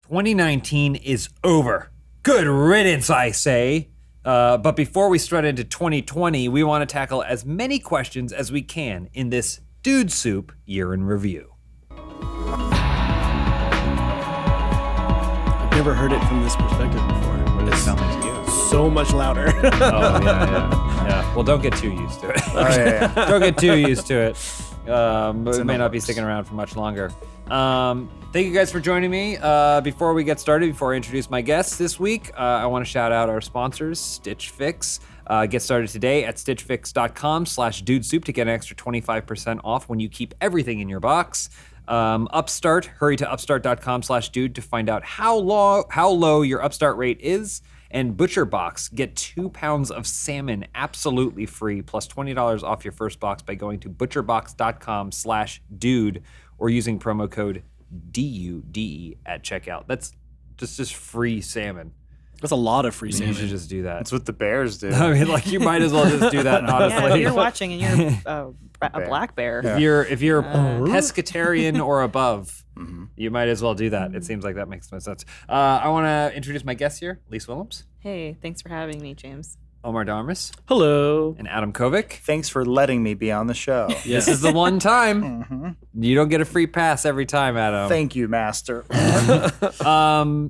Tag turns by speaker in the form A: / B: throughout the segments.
A: 2019 is over. Good riddance, I say. But before we strut into 2020, we want to tackle as many questions as we can in this Dude Soup Year in Review.
B: I've never heard it from this perspective before.
A: What does it sound like to you?
B: So much louder.
A: Oh, yeah. Well, don't get too used to it. Don't get too used to it. But we may not be sticking around for much longer. Thank you guys for joining me. Before we get started, before I introduce my guests this week, I want to shout out our sponsors, Stitch Fix. Get started today at stitchfix.com/dudesoup to get an extra 25% off when you keep everything in your box. Upstart, hurry to upstart.com/dude to find out how low your Upstart rate is. And Butcher Box, get 2 pounds of salmon absolutely free, plus $20 off your first box by going to butcherbox.com/dude or using promo code DUDE at checkout. That's just free salmon.
B: That's a lot of free salmon.
A: You should just do that.
C: That's what the bears do.
A: I mean, like, you might as well just do that, honestly.
D: Yeah, if you're watching and you're a black bear.
A: Yeah. If you're pescatarian or above, you might as well do that. It seems like that makes no sense. I want to introduce my guests here, Lise Willems.
D: Hey, thanks for having me, James.
A: Omar Darmus.
B: Hello.
A: And Adam Kovic.
C: Thanks for letting me be on the show.
A: This is the one time. You don't get a free pass every time, Adam.
C: Thank you, master.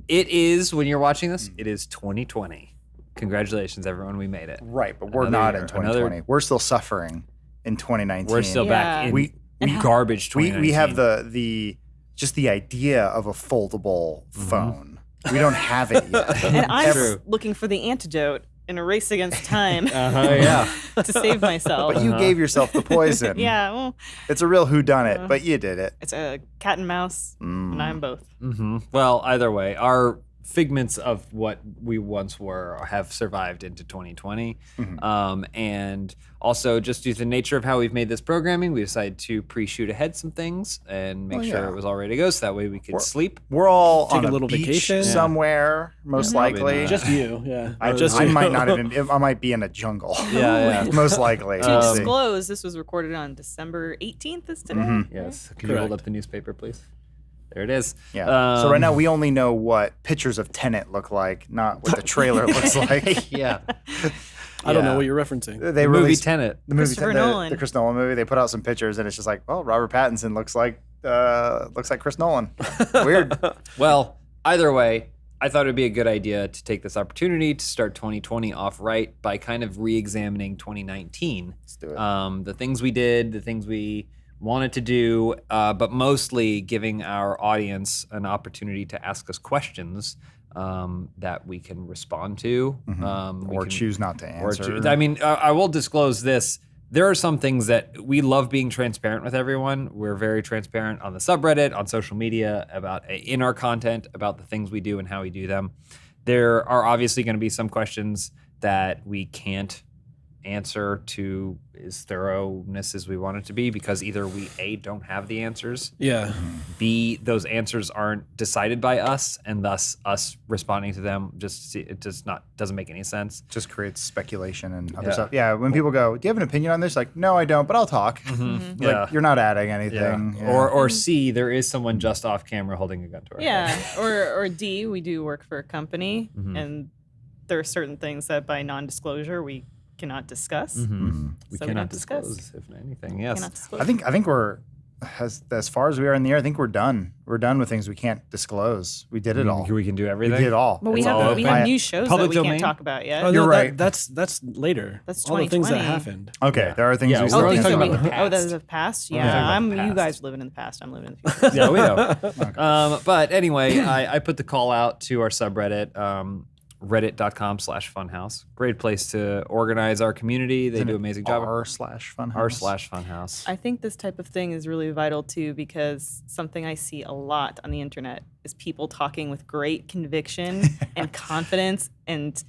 A: It is, when you're watching this, it is 2020. Congratulations, everyone. We made it.
C: Right, but we're
A: Another
C: not
A: year,
C: in 2020. We're still suffering in 2019.
A: We're still back in
C: we
A: garbage 2019.
C: we have the just the idea of a foldable phone. We don't have it yet.
D: And I'm
A: True.
D: looking for the antidote in a race against time
A: Yeah.
D: to save myself.
C: But you gave yourself the poison.
D: Yeah, well,
C: It's a real whodunit, but you did it.
D: it's a cat and mouse, and I'm both.
A: Well, either way, our figments of what we once were have survived into 2020. And also, just due to the nature of how we've made this programming, we decided to pre-shoot ahead some things and make sure it was all ready to go, so that way we could sleep.
C: We're all
B: Take
C: on
B: a little
C: beach
B: vacation.
C: somewhere, most likely.
A: not.
B: Just you, yeah.
C: I might not even. I might be in a jungle.
A: Yeah.
C: Most likely.
D: To
C: Let's see.
D: disclose, this was recorded on December 18th, is today.
A: Yes. Can you hold up the newspaper, please? There it is.
C: Yeah. So right now we only know what pictures of Tenet look like, not what the trailer looks like.
A: Yeah.
B: I don't know what you're referencing.
C: They
A: Movie
C: released
A: Tenet.
C: the movie
D: Christopher
C: Tenet,
D: Nolan.
C: the Chris Nolan movie. They put out some pictures, and it's just like, well, Robert Pattinson looks like Chris Nolan. Weird.
A: Well, either way, I thought it would be a good idea to take this opportunity to start 2020 off right by kind of re-examining 2019.
C: Let's do it.
A: The things we did, the things we wanted to do, but mostly giving our audience an opportunity to ask us questions that we can respond to.
C: Or choose not to answer.
A: I will disclose this. There are some things that we love being transparent with everyone. We're very transparent on the subreddit, on social media, about in our content, about the things we do and how we do them. There are obviously going to be some questions that we can't answer to as thoroughness as we want it to be, because either we A, don't have the answers,
B: Yeah.
A: B, those answers aren't decided by us, and thus us responding to them doesn't make any sense.
C: Just creates speculation and other stuff. Yeah, when people go, do you have an opinion on this? Like, no, I don't, but I'll talk. Like, you're not adding anything. Yeah.
A: Or C, there is someone just off camera holding a gun to our head.
D: Yeah, or D, we do work for a company, and there are certain things that by non-disclosure we cannot discuss.
A: We
D: So
A: cannot
D: don't discuss.
A: disclose, if anything. Yes.
D: Cannot disclose.
C: I think we're as far as we are in the air. I think we're done. We're done with things we can't disclose. We did it all.
A: We can do everything.
C: We did it all.
D: But we
A: It's all
D: have
A: open.
D: new shows
A: Public
D: that we
A: domain?
D: can't talk about yet.
B: Oh,
C: You're
B: no,
C: right.
B: That's later.
D: That's
B: all the things that
D: 2020.
B: happened.
C: Okay, there are things
A: Yeah,
C: we
A: we're
C: still
A: only
C: can't
A: talking
C: talk
A: about
C: about.
A: the past.
D: that's the past.
A: We're
D: Yeah,
A: talking about the
D: you
A: past.
D: guys live in the past. I'm living in the future.
A: Yeah, we know. But anyway, I put the call out to our subreddit, reddit.com/funhouse. Great place to organize our community. They do an amazing job.
C: r/funhouse.
A: r/funhouse.
D: I think this type of thing is really vital too, because something I see a lot on the internet is people talking with great conviction and confidence and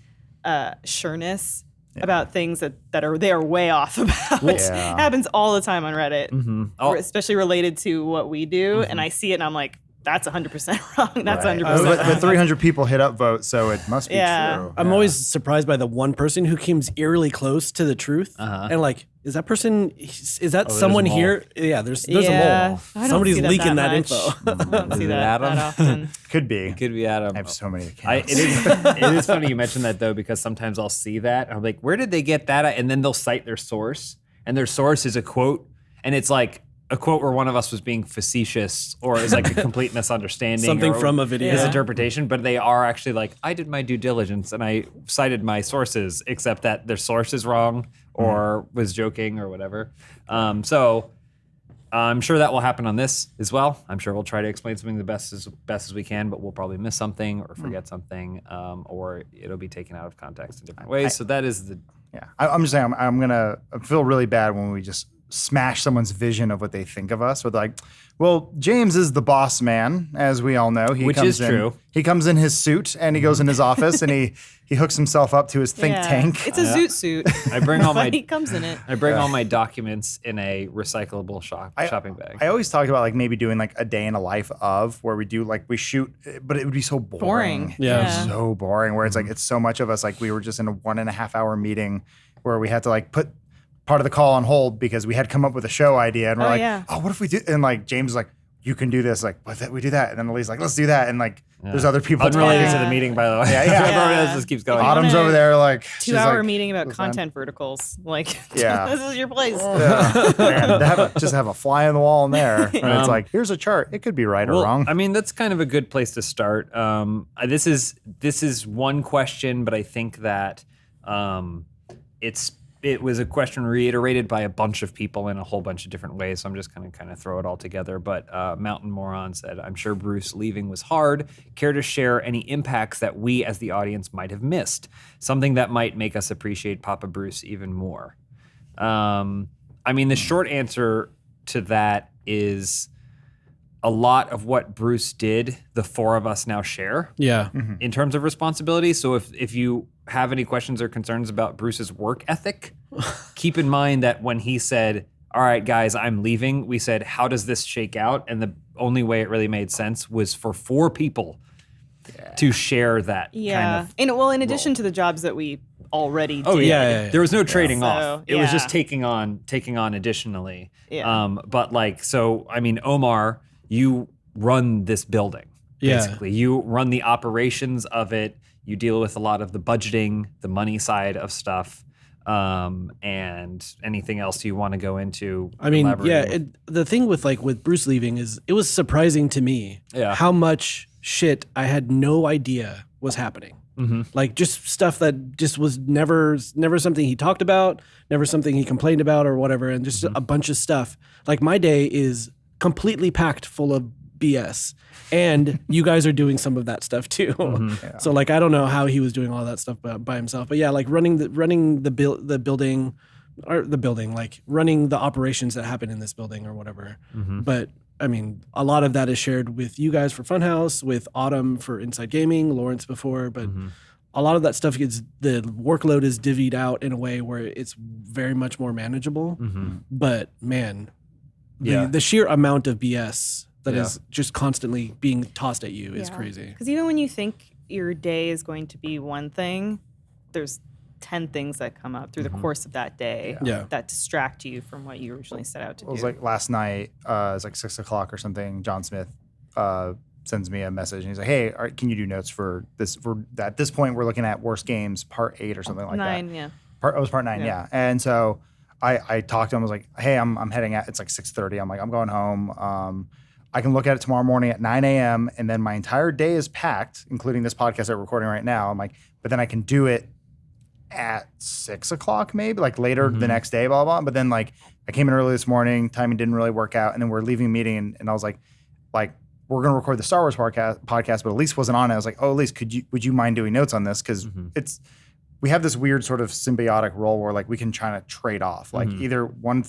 D: sureness about things that they are way off about.
C: Yeah.
D: Happens all the time on Reddit,
A: Mm-hmm.
D: or especially related to what we do. And I see it and I'm like, that's 100% wrong. That's
C: Right.
D: 100%
C: But
D: wrong.
C: 300 people hit upvote, so it must be
D: Yeah.
C: true.
B: I'm always surprised by the one person who comes eerily close to the truth, and like, is that person? Is that
A: there's
B: someone
A: a mole.
B: here? Yeah, there's a
D: Yeah,
B: mole.
D: I don't
B: Somebody's
D: see
B: leaking that
D: much.
B: info.
D: I don't see
A: it
D: that
A: Adam?
D: often.
C: Could be.
A: Could be Adam.
C: I have so many accounts.
A: It is funny you mentioned that though, because sometimes I'll see that and I'm like, where did they get that at? And then they'll cite their source, and their source is a quote, and it's like a quote where one of us was being facetious or is like a complete misunderstanding.
B: Something
A: or
B: from a video.
A: misinterpretation, but they are actually like, I did my due diligence and I cited my sources, except that their source is wrong or was joking or whatever. So I'm sure that will happen on this as well. I'm sure we'll try to explain something the best as we can, but we'll probably miss something or forget something, or it'll be taken out of context in different ways. So that is the
C: Yeah, I'm just saying, I'm gonna feel really bad when we just smash someone's vision of what they think of us. With like, well, James is the boss man, as we all know.
A: Which is true.
C: He comes in his suit and he goes in his office and he hooks himself up to his think
D: Yeah.
C: tank.
D: It's a zoot suit.
A: I bring all
D: But
A: my
D: he comes in it.
A: I bring all my documents in a recyclable shopping bag.
C: I always talked about like maybe doing like a day in a life of where we do like we shoot, but it would be so boring.
B: Yeah.
C: So boring. Where it's like it's so much of us. Like we were just in a 1.5 hour meeting where we had to like put part of the call on hold because we had come up with a show idea and we're
D: Oh,
C: like,
D: yeah.
C: oh, what if we do? And like James was like, you can do this. Like, what if we do that? And then Elise like, let's do that. And like, there's other people.
A: Unrelated
C: talking.
A: to the meeting, by the way.
C: Yeah, yeah.
A: Everyone
D: Yeah.
A: else just keeps going.
C: Autumn's over there like she's
D: 2-hour
C: like,
D: meeting about
C: "Listen,
D: content verticals. Like,
C: Yeah.
D: this is your place.
C: Yeah. Man, to just have a fly on the wall in there. And it's like, here's a chart. It could be right or
A: Well,
C: wrong.
A: I mean, that's kind of a good place to start. This is one question, but I think that it was a question reiterated by a bunch of people in a whole bunch of different ways. So I'm just going to kind of throw it all together. But Mountain Moron said, I'm sure Bruce leaving was hard. Care to share any impacts that we as the audience might have missed? Something that might make us appreciate Papa Bruce even more. I mean, the short answer to that is a lot of what Bruce did, the four of us now share.
B: Yeah.
A: In terms of responsibility. So if you have any questions or concerns about Bruce's work ethic, keep in mind that when he said, all right, guys, I'm leaving, we said, how does this shake out? And the only way it really made sense was for 4 people to share that
D: Yeah.
A: kind of.
D: In addition to the jobs that we already
A: Oh
D: did.
B: yeah.
A: There was no trading
D: So,
A: off. It was
D: yeah.
A: just taking on additionally.
D: Yeah.
A: But like, so, I mean, Omar, you run this building.
B: Yeah.
A: Basically, you run the operations of it. You deal with a lot of the budgeting, the money side of stuff, and anything else you want to go into.
B: I mean,
A: elaborating.
B: the thing with Bruce leaving is it was surprising to me how much shit I had no idea was happening. Like just stuff that just was never something he talked about, never something he complained about or whatever, and just a bunch of stuff. Like my day is completely packed full of BS, and you guys are doing some of that stuff too. So like I don't know how he was doing all that stuff by himself, but yeah, like running the building, like running the operations that happen in this building or whatever. But I mean, a lot of that is shared with you guys for Funhaus, with Autumn for Inside Gaming, Lawrence before, but a lot of that stuff the workload is divvied out in a way where it's very much more manageable. But man, the sheer amount of BS that is just constantly being tossed at you is crazy.
D: Because even when you think your day is going to be one thing, there's 10 things that come up through the course of that day that distract you from what you originally set out to do.
C: It was like last night, it was like 6 o'clock or something. John Smith sends me a message and he's like, hey, can you do notes for this? At this point, we're looking at Worst Games Part 8 or something like
D: 9,
C: that.
D: yeah.
C: It was Part 9, yeah. And so I talked to him. I was like, hey, I'm heading out. It's like 6:30. I'm like, I'm going home. I can look at it tomorrow morning at 9 a.m. and then my entire day is packed, including this podcast that we're recording right now. I'm like, but then I can do it at 6 o'clock, maybe like later the next day, blah, blah, blah. But then like I came in early this morning, timing didn't really work out. And then we're leaving a meeting and I was like, we're going to record the Star Wars podcast, but Elise wasn't on it. I was like, oh, Elise, would you mind doing notes on this? Cause we have this weird sort of symbiotic role where like we can try to trade off. Like either one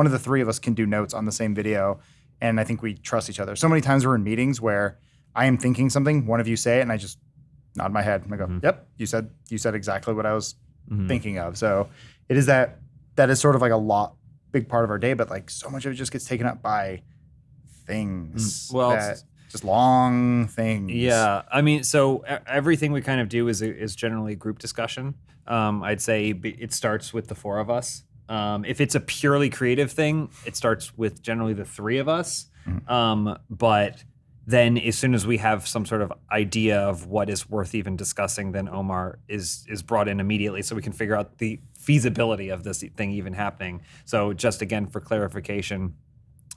C: of the 3 of us can do notes on the same video. And I think we trust each other. So many times we're in meetings where I am thinking something, one of you say it, and I just nod my head and I go, "Yep, you said exactly what I was thinking of." So it is that is sort of like big part of our day, but like so much of it just gets taken up by things.
A: Well,
C: that just long things.
A: Yeah, I mean, so everything we kind of do is generally group discussion. I'd say it starts with the four of us. If it's a purely creative thing, it starts with generally the three of us. But then as soon as we have some sort of idea of what is worth even discussing, then Omar is brought in immediately so we can figure out the feasibility of this thing even happening. So just again, for clarification.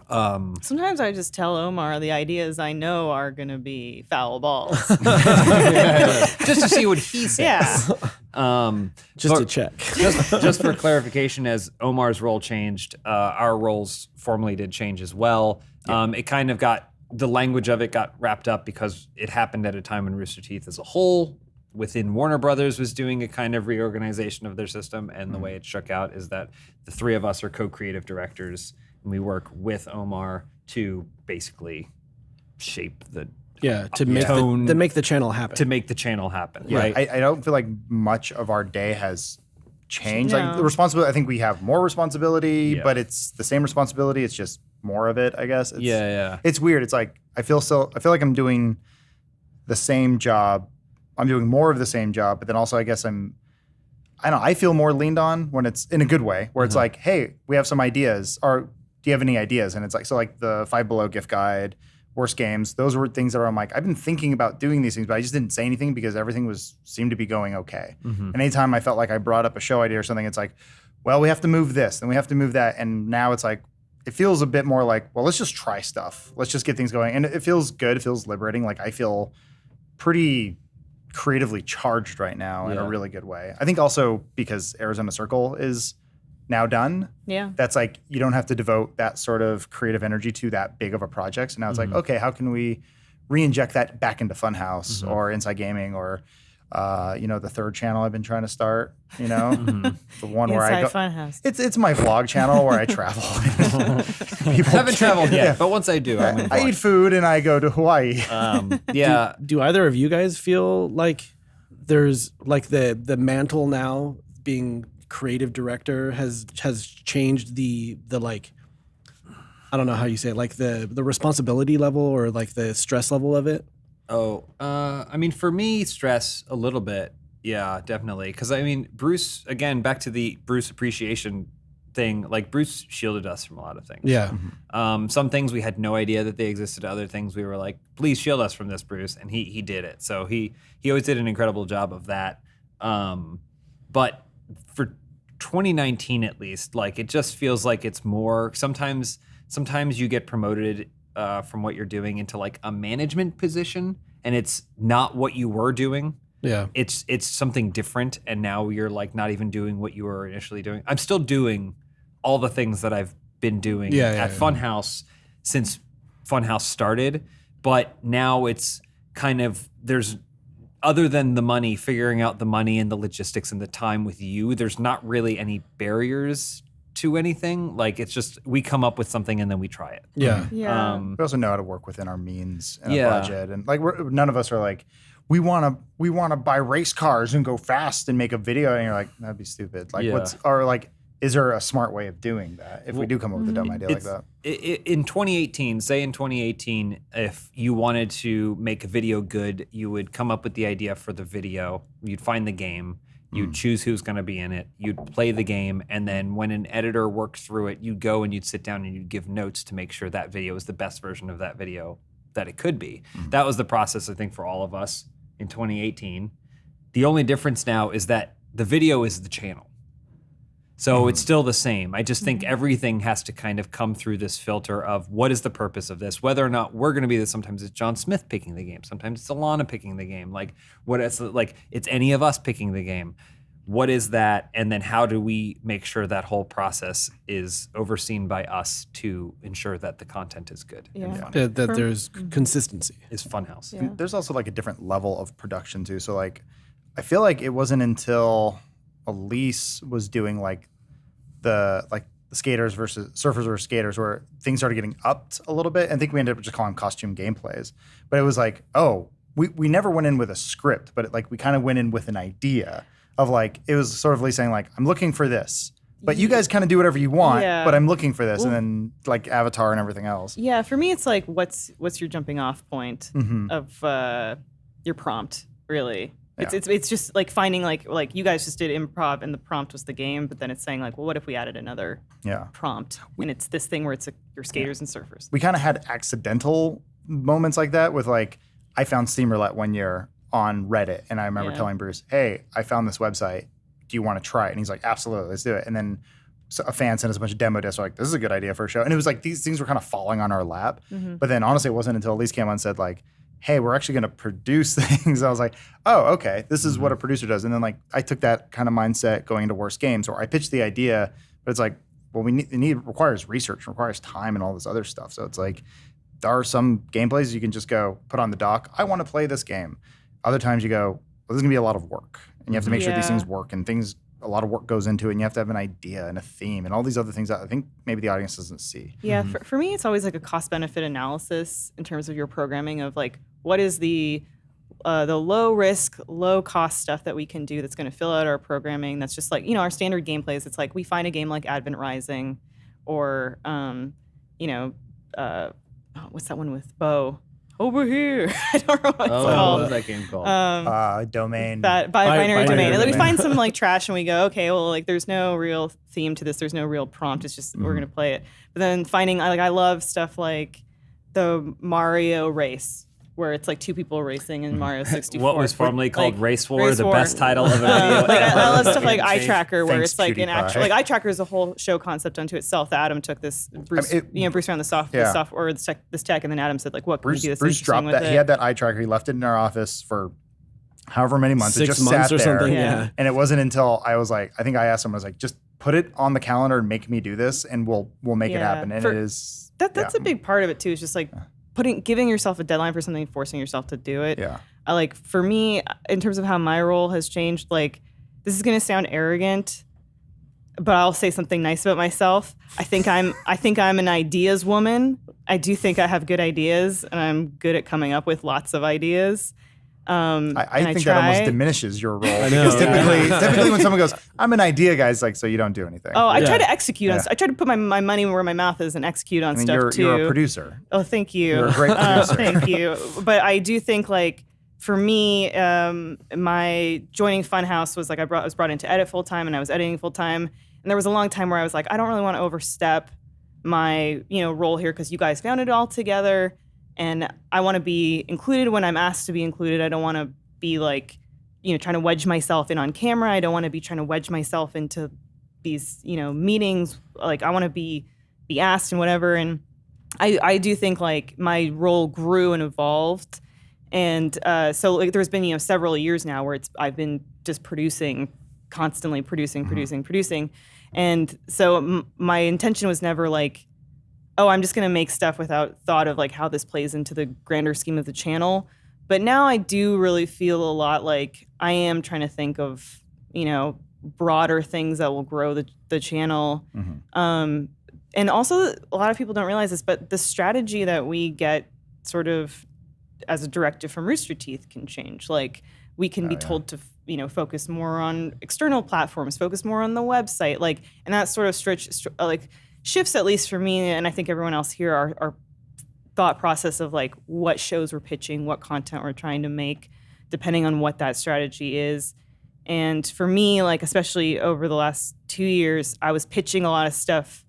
D: Sometimes I just tell Omar the ideas I know are going to be foul balls.
A: Just to see what he says.
D: Yeah.
B: Just to check.
A: just for clarification, as Omar's role changed, our roles formally did change as well. It kind of the language of it got wrapped up because it happened at a time when Rooster Teeth as a whole within Warner Brothers was doing a kind of reorganization of their system. And the way it shook out is that the three of us are co-creative directors. And we work with Omar to basically shape the
B: to make
A: tone,
B: to make the channel happen.
A: To make the channel happen,
C: Yeah,
A: right?
C: I don't feel like much of our day has changed.
D: No.
C: Like the responsibility, I think we have more responsibility,
A: Yeah.
C: but it's the same responsibility. It's just more of it, I guess.
A: Yeah.
C: It's weird. It's like I feel like I'm doing the same job. I'm doing more of the same job, but then also I guess I feel more leaned on when it's in a good way, where it's like, hey, we have some ideas, or do you have any ideas? And it's like, so like the Five Below gift guide, worst games, those were things that I'm like, I've been thinking about doing these things, but I just didn't say anything because everything seemed to be going okay. And anytime I felt like I brought up a show idea or something, it's like, well, we have to move this and we have to move that. And now it's like, it feels a bit more like, well, let's just try stuff. Let's just get things going. And it feels good. It feels liberating. Like I feel pretty creatively charged right now in a really good way. I think also because Arizona Circle is now done.
D: Yeah.
C: That's like, you don't have to devote that sort of creative energy to that big of a project. So now it's like, okay, how can we re-inject that back into Funhaus or Inside Gaming or, the third channel I've been trying to start, the one where I go.
D: Funhaus.
C: It's my vlog channel where I travel.
A: I haven't traveled yet, but once I do, I'm gonna
C: I eat food and I go to Hawaii.
B: Do either of you guys feel like there's like the mantle now being creative director has changed the like, I don't know how you say it, like the responsibility level or like the stress level of it?
A: I mean, for me, stress a little bit. Yeah, definitely. Because I mean, Bruce, again, back to the Bruce appreciation thing, like Bruce shielded us from a lot of things.
B: Yeah.
A: Some things we had no idea that they existed. Other things we were like, please shield us from this, Bruce. And he did it. So he always did an incredible job of that. But for 2019, at least, like it just feels like it's more, sometimes you get promoted from what you're doing into like a management position and it's not what you were doing.
B: Yeah.
A: It's something different. And now you're like not even doing what you were initially doing. I'm still doing all the things that I've been doing at Funhaus since Funhaus started. But now it's kind of, there's, other than the money, figuring out the money and the logistics and the time with you, there's not really any barriers to anything. Like it's just, we come up with something and then we try it.
B: Yeah.
D: Yeah.
C: We also know how to work within our means and a budget. And like none of us are like, we want to buy race cars and go fast and make a video. And you're like, that'd be stupid. Like is there a smart way of doing that if we do come up with a dumb idea like that?
A: In 2018, if you wanted to make a video good, you would come up with the idea for the video. You'd find the game. You'd choose who's going to be in it. You'd play the game. And then when an editor worked through it, you'd go and you'd sit down and you'd give notes to make sure that video is the best version of that video that it could be. That was the process, I think, for all of us in 2018. The only difference now is that the video is the channel. So it's still the same. I just think everything has to kind of come through this filter of what is the purpose of this, whether or not we're going to be this. Sometimes it's John Smith picking the game. Sometimes it's Alana picking the game. Like it's any of us picking the game. What is that? And then how do we make sure that whole process is overseen by us to ensure that the content is good and fun?
B: That there's consistency.
A: Is Funhaus.
D: Yeah.
C: And there's also like a different level of production too. So like, I feel like it wasn't until Elise was doing like the skaters versus surfers versus skaters where things started getting upped a little bit. I think we ended up just calling them costume gameplays. But it was like, we never went in with a script, but we kind of went in with an idea of like, it was sort of Elise saying like, I'm looking for this. But you guys kind of do whatever you want,
D: Yeah.
C: but I'm looking for this. And then like Avatar and everything else.
D: Yeah, for me, it's like, what's your jumping off point of your prompt, really? It's just like finding like you guys just did improv and the prompt was the game, but then it's saying like, well, what if we added another prompt? And it's this thing where it's like your skaters and surfers.
C: We kind of had accidental moments like that with like, I found Steam Roulette one year on Reddit, and I remember telling Bruce, hey, I found this website. Do you want to try it? And he's like, absolutely, let's do it. And then a fan sent us a bunch of demo discs. We're like, this is a good idea for a show. And it was like these things were kind of falling on our lap. But then honestly, it wasn't until Elise came on and said like, hey, we're actually going to produce things. I was like, oh, okay, this is what a producer does. And then like I took that kind of mindset going into Worst Games, or I pitched the idea, but it's like, well, it requires research, requires time and all this other stuff. So it's like, there are some gameplays you can just go put on the dock. I want to play this game. Other times you go, well, there's going to be a lot of work. And you have to make sure these things work, and a lot of work goes into it, and you have to have an idea and a theme and all these other things that I think maybe the audience doesn't see.
D: Yeah, for me, it's always like a cost-benefit analysis in terms of your programming of like, what is the low-risk, low-cost stuff that we can do that's going to fill out our programming that's just like, our standard gameplays. It's like we find a game like Advent Rising or, what's that one with Bo? Over here. I don't know what it's called.
A: What was that game called?
C: Domain.
D: Binary domain. And then we
C: domain.
D: find some like trash and we go, okay, well, like there's no real theme to this. There's no real prompt. It's just we're gonna play it. But then finding I love stuff like the Mario race, where it's like two people racing in Mario 64.
A: What was formerly called Race War,
D: Race
A: the
D: War.
A: best title of a video.
D: I love stuff like Eye Tracker, where
C: Thanks,
D: it's like an
C: PewDiePie.
D: actual like Eye Tracker is a whole show concept unto itself. That Adam took this Bruce around this tech, and then Adam said like, what can we do this
C: Bruce
D: interesting
C: dropped
D: with
C: that.
D: it?
C: He had that eye tracker. He left it in our office for however many months.
B: 6
C: it just
B: months
C: sat
B: or
C: there.
B: something.
D: Yeah.
B: Yeah.
C: And it wasn't until I was like, I think I asked him, I was like, just put it on the calendar and make me do this, and we'll make it happen. And it is
D: that's a big part of it too. Is just like giving yourself a deadline for something, forcing yourself to do it.
C: Yeah.
D: I like, for me, in terms of how my role has changed, like, this is gonna sound arrogant, but I'll say something nice about myself. I think I'm an ideas woman. I do think I have good ideas, and I'm good at coming up with lots of ideas.
C: I think that almost diminishes your role. Because typically when someone goes, I'm an idea guy, it's like, so you don't do anything.
D: Oh, I try to execute on. I try to put my money where my mouth is and execute on stuff too.
C: You're a producer.
D: Oh, thank you.
C: You're a great producer.
D: Thank you. But I do think like, for me, my joining Funhaus was like I was brought in to edit full time, and I was editing full time. And there was a long time where I was like, I don't really want to overstep my role here because you guys found it all together, and I want to be included when I'm asked to be included. I don't want to be like trying to wedge myself in on camera. I don't want to be trying to wedge myself into these meetings. Like I want to be asked and whatever. And I do think like my role grew and evolved. And so like there's been several years now where I've been just constantly producing. And so my intention was never like, oh, I'm just gonna make stuff without thought of like how this plays into the grander scheme of the channel. But now I do really feel a lot like I am trying to think of broader things that will grow the channel. And also a lot of people don't realize this, but the strategy that we get sort of as a directive from Rooster Teeth can change. Like we can be told to, focus more on external platforms, focus more on the website, like, and that sort of shifts, at least for me, and I think everyone else here, our thought process of like what shows we're pitching, what content we're trying to make, depending on what that strategy is. And for me, like, especially over the last 2 years, I was pitching a lot of stuff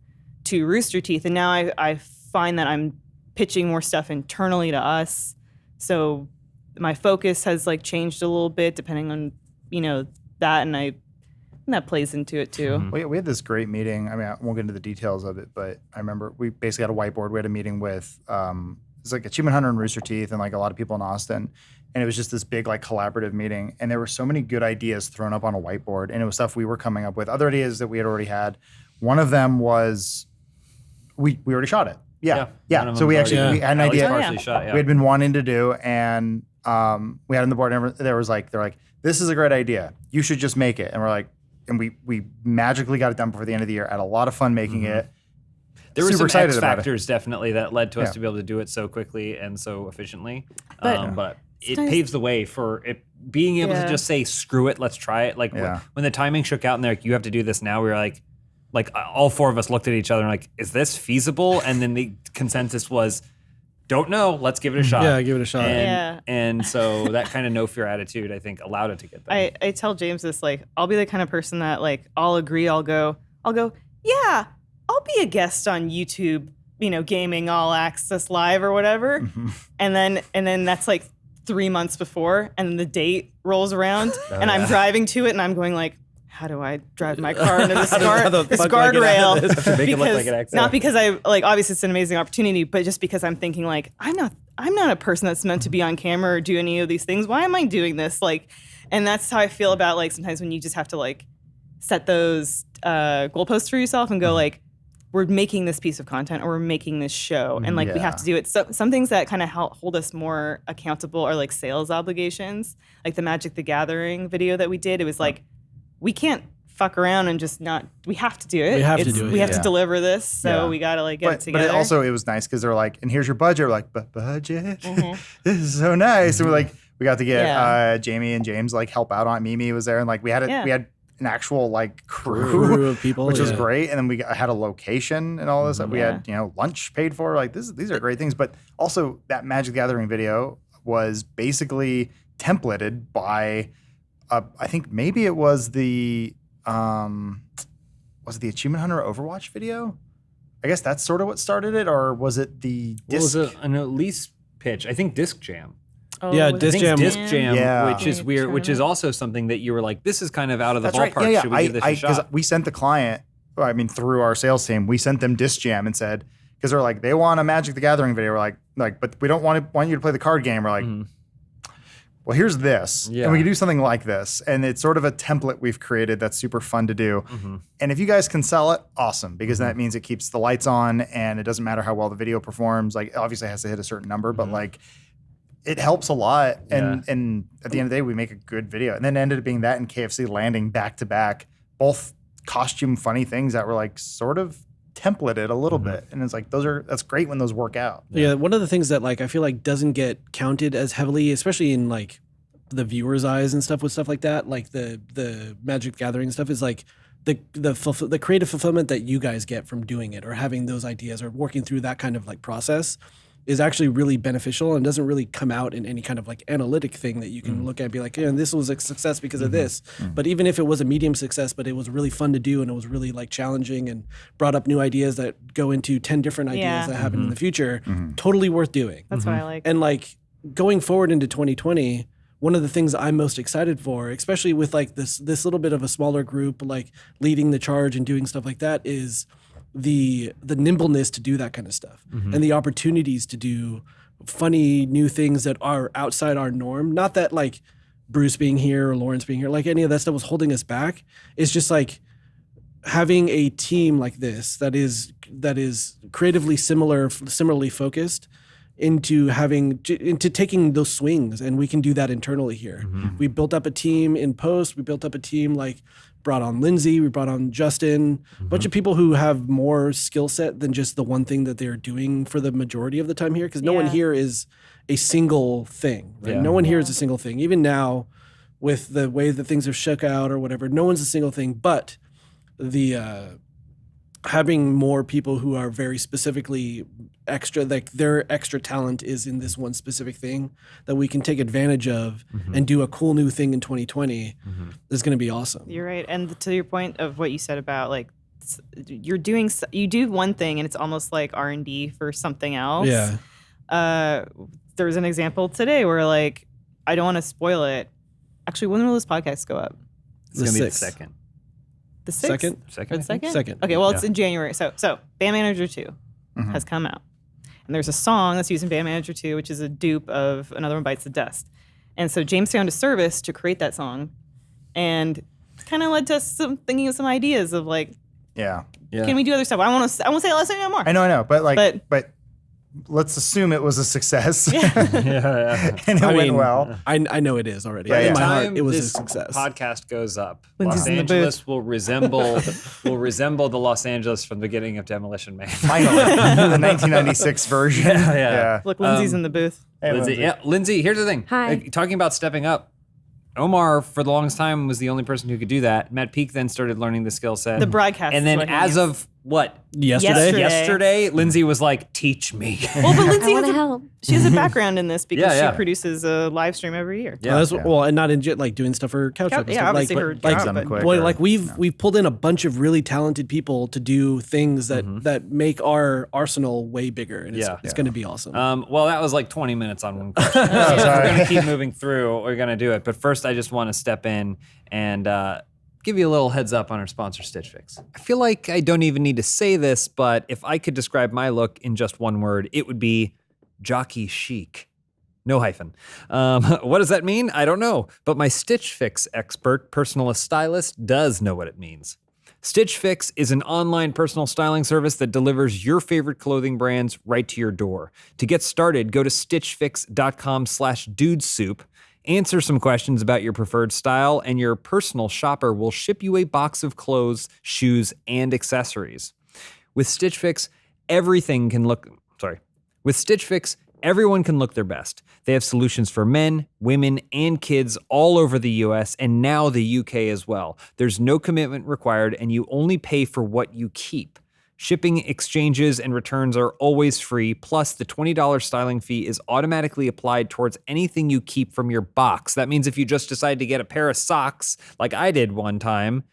D: to Rooster Teeth, and now I find that I'm pitching more stuff internally to us. So my focus has like changed a little bit depending on, that, and that plays into it too.
C: We had this great meeting. I mean, I won't get into the details of it, but I remember we basically had a whiteboard. We had a meeting with, it's like Achievement Hunter and Rooster Teeth and like a lot of people in Austin. And it was just this big like collaborative meeting. And there were so many good ideas thrown up on a whiteboard, and it was stuff we were coming up with, other ideas that we had already had. One of them was, we already shot it. Yeah. So we had an idea
A: Shot,
C: we had been wanting to do, and we had on the board, and they're like, this is a great idea. You should just make it. And we're like, and we magically got it done before the end of the year. Had a lot of fun making it.
A: There were
C: Super
A: some X
C: excited about it.
A: factors definitely that led to us to be able to do it so quickly and so efficiently. But it
D: nice.
A: paves the way for it being able to just say, screw it, let's try it. Like when the timing shook out and they're like, you have to do this now, we were like, like all four of us looked at each other and like, is this feasible? And then the consensus was, don't know, let's give it a shot.
B: Yeah, give it a shot.
A: And so that kind of no fear attitude, I think, allowed it to get there.
D: I tell James this, like, I'll be the kind of person that, like, I'll agree, I'll go, yeah, I'll be a guest on YouTube, gaming all access live or whatever.
C: Mm-hmm.
D: And then that's like 3 months before, and the date rolls around, and I'm driving to it, and I'm going like, how do I drive my car into this guardrail? Not because I like, obviously it's an amazing opportunity, but just because I'm thinking like, I'm not a person that's meant to be on camera or do any of these things. Why am I doing this? Like, and that's how I feel about like sometimes when you just have to like set those goalposts for yourself and go like, we're making this piece of content or we're making this show, and like we have to do it. So some things that kind of hold us more accountable are like sales obligations, like the Magic the Gathering video that we did. It was like, we can't fuck around and just not. We have to do it.
B: We have to do it.
D: We have to deliver this, so we got to like get it together.
C: But it was nice because they're like, and here's your budget. We're like, but budget? This is so nice. And we're like, we got to get Jamie and James like help out on it. Mimi was there, and like we had an actual like crew
B: of people,
C: which was great. And then we had a location and all this. We had lunch paid for. Like these are great things. But also that Magic the Gathering video was basically templated by. I think maybe it was the Achievement Hunter Overwatch video? I guess that's sort of what started it, or was it the disc?
A: Was it an Elise pitch? I think Disc Jam.
D: Oh,
B: yeah, Disc Jam,
A: which is weird, which is also something that you were like, this is kind of out of the ballpark.
C: Right. Yeah.
A: Should we give this a shot?
C: Because we sent the client, through our sales team, we sent them Disc Jam and said, because they're like, they want a Magic the Gathering video. We're like, but we don't want you to play the card game. We're like, well, here's this, and we can do something like this. And it's sort of a template we've created that's super fun to do. And if you guys can sell it, awesome, because that means it keeps the lights on and it doesn't matter how well the video performs. Like, obviously it has to hit a certain number, but like, it helps a lot. And at the end of the day, we make a good video. And then it ended up being that and KFC landing back to back, both costume funny things that were like sort of templated a little bit, and it's like that's great when those work out.
B: Yeah, one of the things that like I feel like doesn't get counted as heavily, especially in like the viewer's eyes and stuff with stuff like that, like the Magic Gathering stuff, is like the creative fulfillment that you guys get from doing it or having those ideas or working through that kind of like process is actually really beneficial and doesn't really come out in any kind of like analytic thing that you can look at and be like, this was a success because of this. But even if it was a medium success, but it was really fun to do and it was really like challenging and brought up new ideas that go into 10 different ideas that happen in the future, totally worth doing.
D: That's what I like.
B: And like going forward into 2020, one of the things I'm most excited for, especially with like this little bit of a smaller group, like leading the charge and doing stuff like that, is the nimbleness to do that kind of stuff and the opportunities to do funny new things that are outside our norm. Not that like Bruce being here or Lawrence being here, like any of that stuff was holding us back. It's just like having a team like this that is creatively similarly focused into taking those swings, and we can do that internally here. We built up a team in post. We built up a team like brought on Lindsay, we brought on Justin, a bunch of people who have more skill set than just the one thing that they're doing for the majority of the time here, because no one here is a single thing. Right? No one here is a single thing. Even now, with the way that things have shook out or whatever, no one's a single thing. But the having more people who are very specifically extra, like their extra talent is in this one specific thing that we can take advantage of and do a cool new thing in 2020 is going to be awesome.
D: You're right. And to your point of what you said about like, you do one thing and it's almost like R&D for something else.
B: Yeah.
D: There was an example today where like, I don't want to spoil it. Actually, when will this podcast go up?
A: It's going to be the second.
D: The 6th?
A: Second?
B: Second.
D: Okay, well, it's in January. So Band Manager 2 has come out. And there's a song that's used in Band Manager 2, which is a dupe of Another One Bites the Dust. And so James found a service to create that song, and kind of led to us thinking of some ideas of like, can we do other stuff? I want to say let's say no more.
C: I know, but let's assume it was a success. And it went well.
B: I know it is already.
A: By
B: In
A: the
B: my
A: time
B: heart, it was a
A: this
B: success.
A: podcast goes up,
D: Lindsay's
A: Los
D: in the
A: Angeles will resemble the Los Angeles from the beginning of Demolition Man.
C: Finally, the 1996 version.
D: Look, Lindsay's in the booth.
C: Hey,
A: Lindsay, Lindsay, here's the thing.
E: Hi.
A: Talking about stepping up, Omar, for the longest time, was the only person who could do that. Matt Peak then started learning the skill set.
D: The broadcast.
A: And then as of what? Yesterday, Lindsay was like, teach me.
D: Well, but Lindsay has
E: help.
D: She has a background in this because
A: Yeah.
D: she produces a live stream every year.
B: Yeah, well, and not in like doing stuff for couch up.
D: Yeah, obviously her job.
B: Like we've pulled in a bunch of really talented people to do things that make our arsenal way bigger, and it's going to be awesome.
A: Well, that was like 20 minutes on one question. We're going to keep moving through. We're going to do it, but first, I just want to step in and give you a little heads up on our sponsor, Stitch Fix. I feel like I don't even need to say this, but if I could describe my look in just one word, it would be jockey chic. No hyphen. What does that mean? I don't know, but my Stitch Fix expert, personalist stylist, does know what it means. Stitch Fix is an online personal styling service that delivers your favorite clothing brands right to your door. To get started, go to stitchfix.com/dudesoup. Answer some questions about your preferred style, and your personal shopper will ship you a box of clothes, shoes, and accessories. With Stitch Fix, everyone can look their best. They have solutions for men, women, and kids all over the US and now the UK as well. There's no commitment required, and you only pay for what you keep. Shipping, exchanges, and returns are always free, plus the $20 styling fee is automatically applied towards anything you keep from your box. That means if you just decide to get a pair of socks, like I did one time,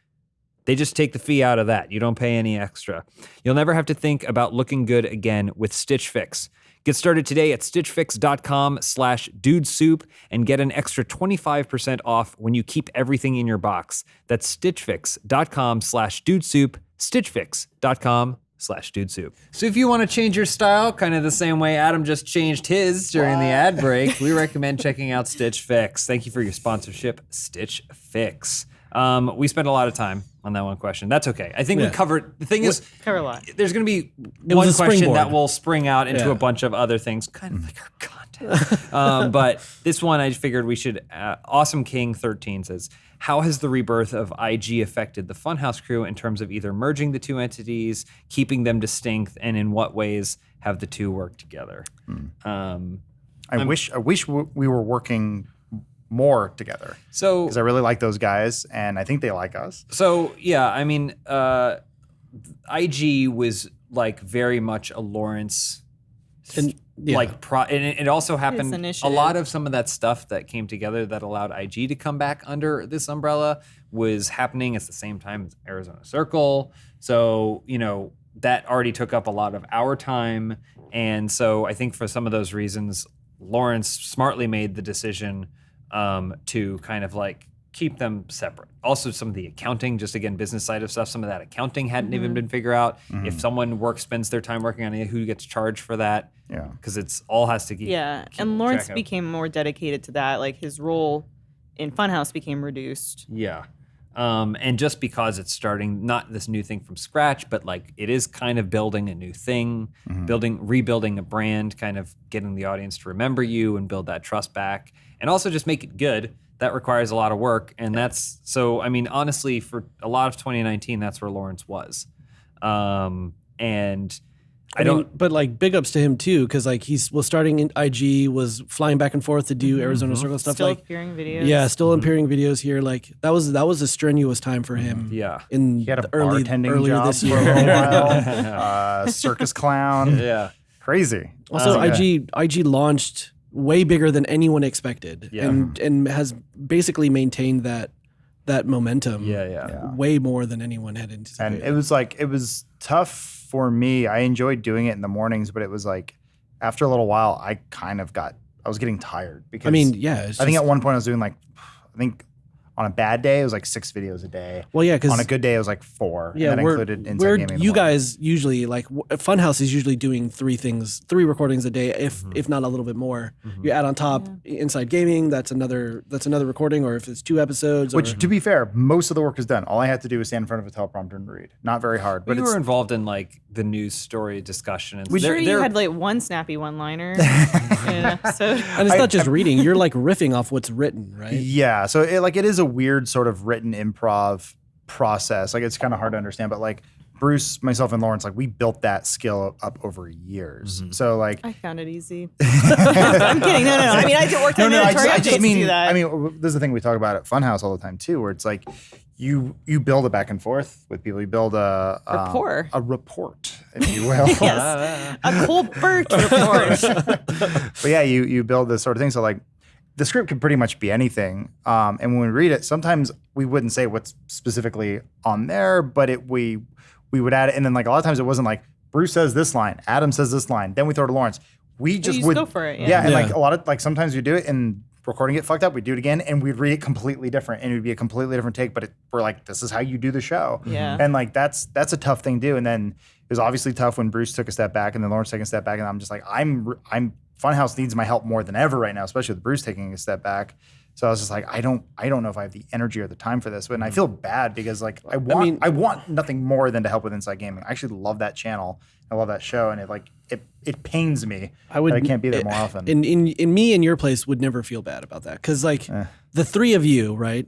A: they just take the fee out of that. You don't pay any extra. You'll never have to think about looking good again with Stitch Fix. Get started today at stitchfix.com/dudesoup and get an extra 25% off when you keep everything in your box. That's stitchfix.com/dudesoup, stitchfix.com/dudesoup. So if you want to change your style, kind of the same way Adam just changed his during the ad break, we recommend checking out Stitch Fix. Thank you for your sponsorship, Stitch Fix. We spent a lot of time on that one question. That's okay. I think we covered, the thing is,
D: cover a lot.
A: There's going to be one question
B: springboard
A: that will spring out into a bunch of other things, kind of like our content. But this one, I figured we should, Awesome King 13 says, how has the rebirth of IG affected the Funhaus crew in terms of either merging the two entities, keeping them distinct, and in what ways have the two worked together?
C: I wish we were working more together.
A: So,
C: because I really like those guys, and I think they like us.
A: So yeah, I mean, IG was like very much a Lawrence, and it also happened. A lot of some of that stuff that came together that allowed IG to come back under this umbrella was happening at the same time as Arizona Circle. So that already took up a lot of our time, and so I think for some of those reasons, Lawrence smartly made the decision to kind of like keep them separate. Also, some of the accounting, just again, business side of stuff, some of that accounting hadn't even been figured out. If someone spends their time working on it, who gets charged for that? Yeah. Because it's all has to keep.
D: Yeah. And Lawrence became more dedicated to that. Like his role in Funhaus became reduced.
A: Yeah. And just because it's starting, not this new thing from scratch, but like it is kind of building a new thing, rebuilding a brand, kind of getting the audience to remember you and build that trust back. And also just make it good. That requires a lot of work. And that's, so, I mean, honestly, for a lot of 2019, that's where Lawrence was. And I don't,
B: but like big ups to him too, because like starting in IG, was flying back and forth to do Arizona Circle stuff.
D: Still
B: like
D: appearing videos.
B: Yeah, still appearing videos here. Like that was a strenuous time for him.
A: Yeah,
B: in
C: he had a
B: bartending earlier
C: job
B: this year.
C: For a little while. Circus clown.
A: Yeah,
C: crazy.
B: Also, IG launched way bigger than anyone expected, and has basically maintained that momentum. Way more than anyone had anticipated.
C: And it was tough for me. I enjoyed doing it in the mornings, but it was like after a little while, I was getting tired because I think at one point I was doing on a bad day, it was like 6 videos a day.
B: Well, yeah, because
C: on a good day, it was like 4.
B: Yeah,
C: and that included Inside Gaming.
B: You guys usually Funhaus is usually doing 3 recordings a day, if not a little bit more. You add on top Inside Gaming, that's another recording, or if it's 2 episodes.
C: Which, to be fair, most of the work is done. All I had to do was stand in front of a teleprompter and read. Not very hard. But
A: you were involved in like the news story discussion. And
D: you had like one snappy one-liner in an episode.
B: And it's not just reading; you're like riffing off what's written, right?
C: Yeah. So it is a weird sort of written improv process. Like it's kind of hard to understand, but like Bruce, myself, and Lawrence, like we built that skill up over years. So like,
D: I found it easy. I'm kidding. No. I mean, I did work on editorial updates to do that.
C: I mean, this is the thing we talk about at Funhaus all the time too, where it's like you build a back and forth with people. You build a report, if you will.
D: Yes, a Colbert report.
C: But yeah, you build this sort of thing. So like, the script can pretty much be anything. And when we read it, sometimes we wouldn't say what's specifically on there, but we would add it. And then like a lot of times it wasn't like Bruce says this line, Adam says this line, then we throw it to Lawrence. We just would
D: go for it.
C: And like a lot of like sometimes we do it and recording it fucked up. We do it again and we'd read it completely different and it would be a completely different take. But we're like, this is how you do the show.
D: Yeah.
C: And like that's a tough thing to do. And then it was obviously tough when Bruce took a step back and then Lawrence taking a step back. And I'm just like, Funhaus needs my help more than ever right now, especially with Bruce taking a step back. So I was just like, I don't know if I have the energy or the time for this. And I feel bad because like I want nothing more than to help with Inside Gaming. I actually love that channel. I love that show, and it pains me that I can't be there more often.
B: In me and your place would never feel bad about that because like the three of you, right?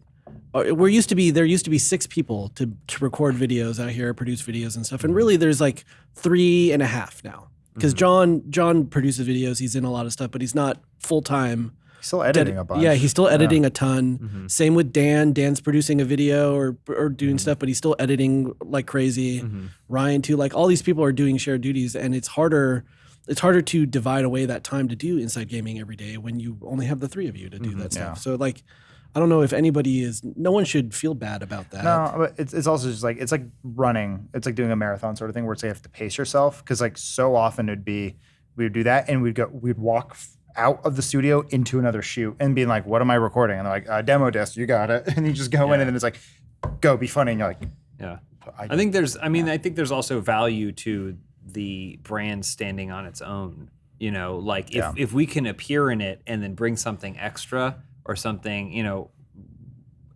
B: There used to be 6 people to record videos out here, produce videos and stuff, and really there's like 3.5 now. Because John produces videos, he's in a lot of stuff, but he's not full time.
C: He's still editing a bunch.
B: Yeah, he's still editing a ton. Same with Dan. Dan's producing a video or doing stuff, but he's still editing like crazy. Ryan too. Like all these people are doing shared duties, and it's harder to divide away that time to do Inside Gaming every day when you only have the 3 of you to do that stuff. So like, I don't know if no one should feel bad about that.
C: No, but it's also just like, it's like running. It's like doing a marathon sort of thing where it's like you have to pace yourself. Cause like so often we would do that and we'd walk out of the studio into another shoot and being like, what am I recording? And they're like, demo disc, you got it. And you just go in and then it's like, go be funny. And you're like,
A: yeah. I think there's also value to the brand standing on its own. You know, like if we can appear in it and then bring something extra or something, you know,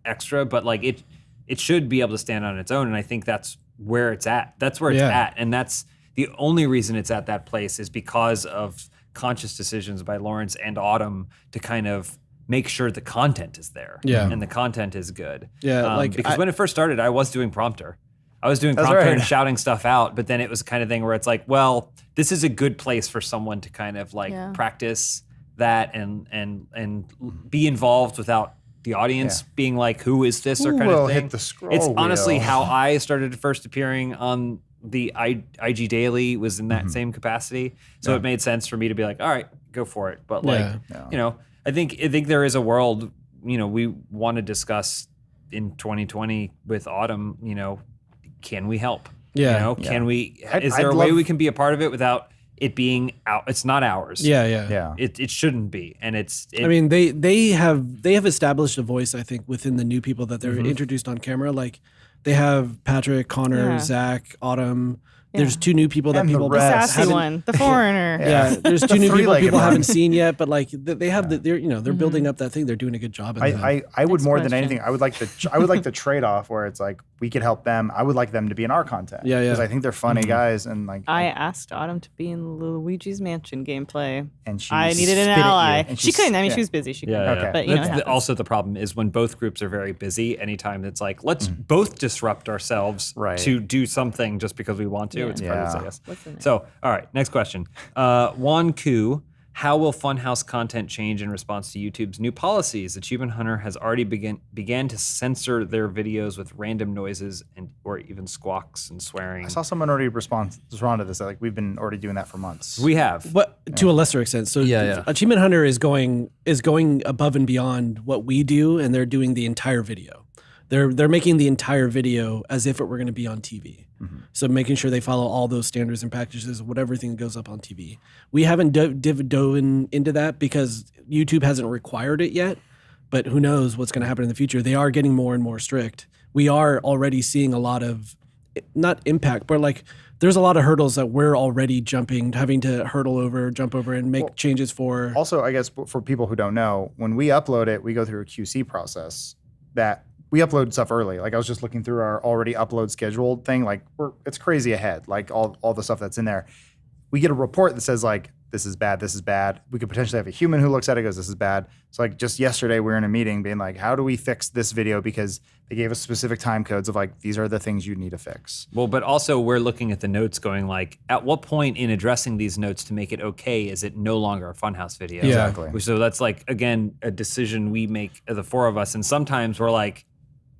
A: extra, but like it should be able to stand on its own. And I think that's where it's at. That's where it's at. And that's the only reason it's at that place is because of conscious decisions by Lawrence and Autumn to kind of make sure the content is there. Yeah. And the content is good.
B: Yeah.
A: Because when it first started, I was doing prompter. And shouting stuff out, but then it was the kind of thing where it's like, well, this is a good place for someone to kind of like practice that and be involved without the audience being like, who is this or kind of thing.
C: Hit the scroll
A: it's honestly
C: wheel.
A: how I started first appearing on the IG Daily was in that same capacity. So it made sense for me to be like, all right, go for it. But like, you know, I think there is a world, you know, we want to discuss in 2020 with Autumn, you know, can we help? Yeah. You know, can we, is there a way we can be a part of it without it being out? It's not ours.
B: Yeah.
A: It shouldn't be. And
B: I mean, they have established a voice, I think, within the new people that they're introduced on camera. Like they have Patrick, Connor, Zach, Autumn. There's 2 new people that people
D: the sassy one, the foreigner.
B: There's 2 new people haven't seen yet, but like they have they're building up that thing. They're doing a good job.
C: I would more than anything. I would like the trade off where it's like we could help them. I would like them to be in our content. Because I think they're funny guys and like.
D: I asked Autumn to be in Luigi's Mansion gameplay,
C: and
D: I needed an ally. She couldn't. I mean, she was busy. She couldn't.
C: Okay.
D: But you know,
A: also the problem is when both groups are very busy. Anytime it's like let's both disrupt ourselves to do something just because we want to. It's part of this, I guess. So, all right, next question. Juan Ku, how will Funhaus content change in response to YouTube's new policies? Achievement Hunter has already began to censor their videos with random noises or even squawks and swearing.
C: I saw someone already respond to this. Like we've been already doing that for months.
A: We have,
B: but to a lesser extent. So, Achievement Hunter is going above and beyond what we do, and they're doing the entire video. They're making the entire video as if it were going to be on TV. So making sure they follow all those standards and practices of everything goes up on TV. We haven't dove into that because YouTube hasn't required it yet, but who knows what's going to happen in the future. They are getting more and more strict. We are already seeing a lot of, not impact, but like there's a lot of hurdles that we're already having to jump over and make changes for.
C: Also, I guess for people who don't know, when we upload it, we go through a QC process that we upload stuff early. Like I was just looking through our already upload scheduled thing. Like it's crazy ahead. Like all the stuff that's in there. We get a report that says like this is bad, this is bad. We could potentially have a human who looks at it and goes, this is bad. So like just yesterday we were in a meeting being like, how do we fix this video? Because they gave us specific time codes of like, these are the things you need to fix.
A: Well, but also we're looking at the notes going like, at what point in addressing these notes to make it okay is it no longer a Funhaus video?
B: Yeah.
C: Exactly.
A: So that's like, again, a decision we make, the four of us. And sometimes we're like,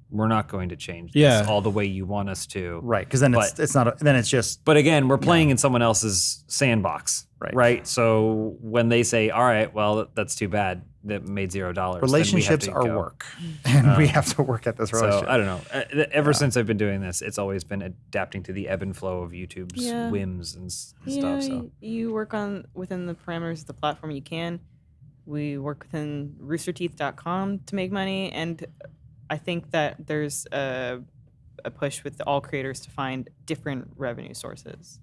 A: we're not going to change this all the way you want us to.
C: Right. Because then it's not, then it's just.
A: But again, we're playing in someone else's sandbox. Right. So when they say, all right, well, that's too bad. That made $0.
C: Relationships are work. And we have to work at this relationship.
A: So I don't know. Ever since I've been doing this, it's always been adapting to the ebb and flow of YouTube's whims and stuff. So
D: you work within the parameters of the platform you can. We work within roosterteeth.com to make money. And I think that there's a push with all creators to find different revenue sources.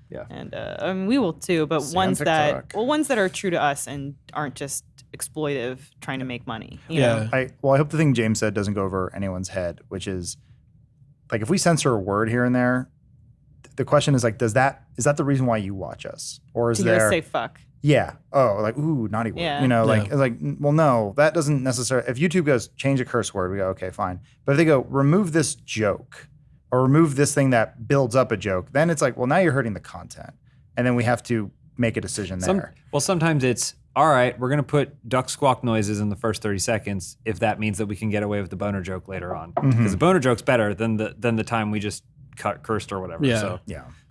C: Yeah.
D: And I mean, we will too, but ones that are true to us and aren't just exploitive trying to make money. You know?
C: I hope the thing James said doesn't go over anyone's head, which is like if we censor a word here and there, the question is like, is that the reason why you watch us? Or is
D: to
C: there
D: hear us say fuck?
C: Yeah. Oh, like, ooh, naughty word.
D: Yeah.
C: You know, like, well, no, that doesn't necessarily, if YouTube goes, change a curse word, we go, okay, fine. But if they go, remove this joke or remove this thing that builds up a joke, then it's like, well, now you're hurting the content. And then we have to make a decision there.
A: Sometimes it's, all right, we're going to put duck squawk noises in the first 30 seconds if that means that we can get away with the boner joke later on. Because the boner joke's better than the time we just cursed or whatever.
B: Yeah.
A: So,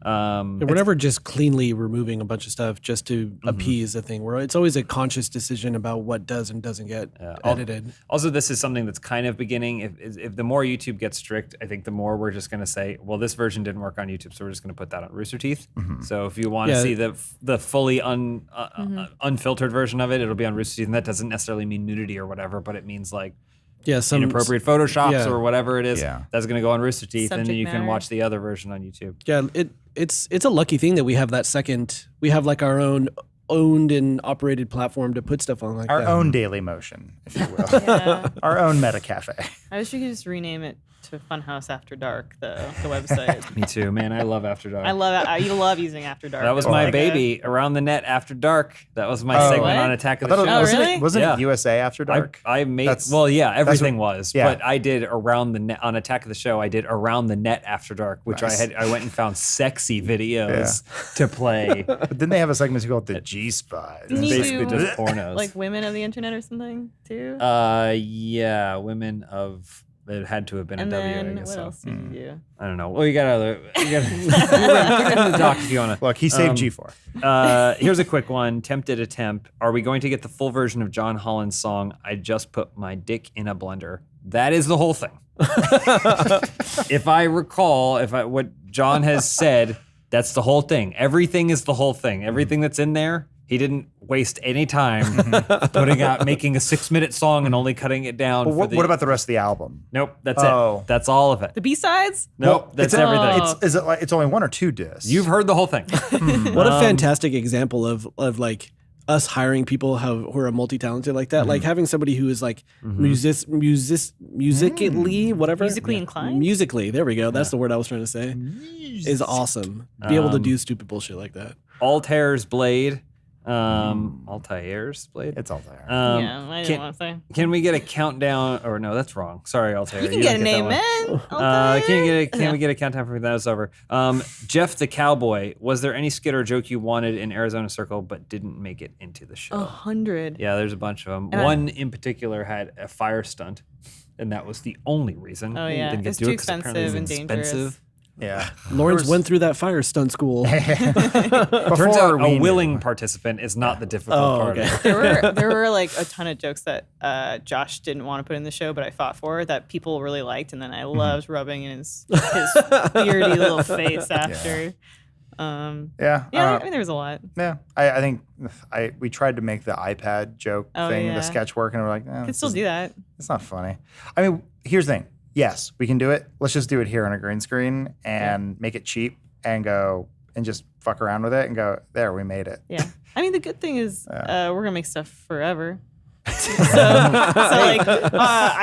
B: we're never just cleanly removing a bunch of stuff just to appease a thing. It's always a conscious decision about what does and doesn't get edited.
A: Also, this is something that's kind of beginning. If the more YouTube gets strict, I think the more we're just going to say, well, this version didn't work on YouTube, so we're just going to put that on Rooster Teeth. So if you want to see the fully unfiltered version of it, it'll be on Rooster Teeth, and that doesn't necessarily mean nudity or whatever, but it means like some inappropriate photoshops or whatever it is. That's going to go on Rooster Teeth, and then you can watch the other version on YouTube.
B: Yeah, it's a lucky thing that we have that second. We have like our own owned and operated platform to put stuff on like
C: our
B: that.
C: own Daily Motion, if you will. Our own Meta Cafe.
D: I wish we could just rename it to Funhaus After Dark, the website.
A: Me too, man. I love After Dark.
D: I love it. You love using After Dark.
A: That was my baby. Around the Net After Dark. That was my segment on Attack of the Show.
D: Really?
C: Wasn't it USA After Dark?
A: I made everything was. But I did Around the Net on Attack of the Show. I did Around the Net After Dark, which I went and found sexy videos to play.
C: But didn't they have a segment called the G Spot?
A: It's basically just pornos.
D: Like women of the internet or something too?
A: Yeah, women of. It had to have been
D: and
A: a W.
D: Then
A: I guess
D: what
A: so.
D: else did you do?
A: I don't know. Well, you got put it in the doc if you want to.
C: Look, he saved G4.
A: Here's a quick one. Tempted attempt. Are we going to get the full version of John Holland's song, I Just Put My Dick in a Blender? That is the whole thing. If I recall, what John has said, that's the whole thing. Everything is the whole thing. Everything that's in there. He didn't waste any time making a 6-minute song and only cutting it down.
C: Well, what about the rest of the album?
A: Nope, that's it. That's all of it.
D: The B-sides?
A: Nope, that's everything.
C: Is it like it's only 1 or 2 discs?
A: You've heard the whole thing.
B: What a fantastic example of like us hiring people who are multi-talented like that. Like having somebody who is like musically
D: inclined.
B: Musically, there we go. That's the word I was trying to say. Is awesome. Be able to do stupid bullshit like that.
A: Altair's Blade. Altair's Blade?
C: It's Altair.
D: I didn't want to say.
A: Can we get a countdown? Or no, that's wrong. Sorry, Altair.
D: You can get a name, man.
A: Can we get a countdown for that? It's over. Jeff the Cowboy. Was there any skit or joke you wanted in Arizona Circle but didn't make it into the show?
D: 100.
A: Yeah, there's a bunch of them. One in particular had a fire stunt, and that was the only reason.
D: Oh yeah,
A: didn't get
D: it's
A: to
D: too
A: it 'cause apparently
D: expensive and
A: expensive.
D: dangerous.
C: Yeah.
B: Lawrence went through that fire stunt school.
A: Turns out a willing participant is not the difficult part.
B: Okay.
D: There were like a ton of jokes that Josh didn't want to put in the show, but I fought for that people really liked, and then I loved rubbing in his beardy little face after. I mean, there was a lot.
C: Yeah, I think we tried to make the iPad joke the sketch work, and we're like,
D: could still do that.
C: It's not funny. I mean, here's the thing. Yes, we can do it. Let's just do it here on a green screen and make it cheap and go and just fuck around with it and go, there, we made it.
D: Yeah. I mean, the good thing is we're going to make stuff forever. I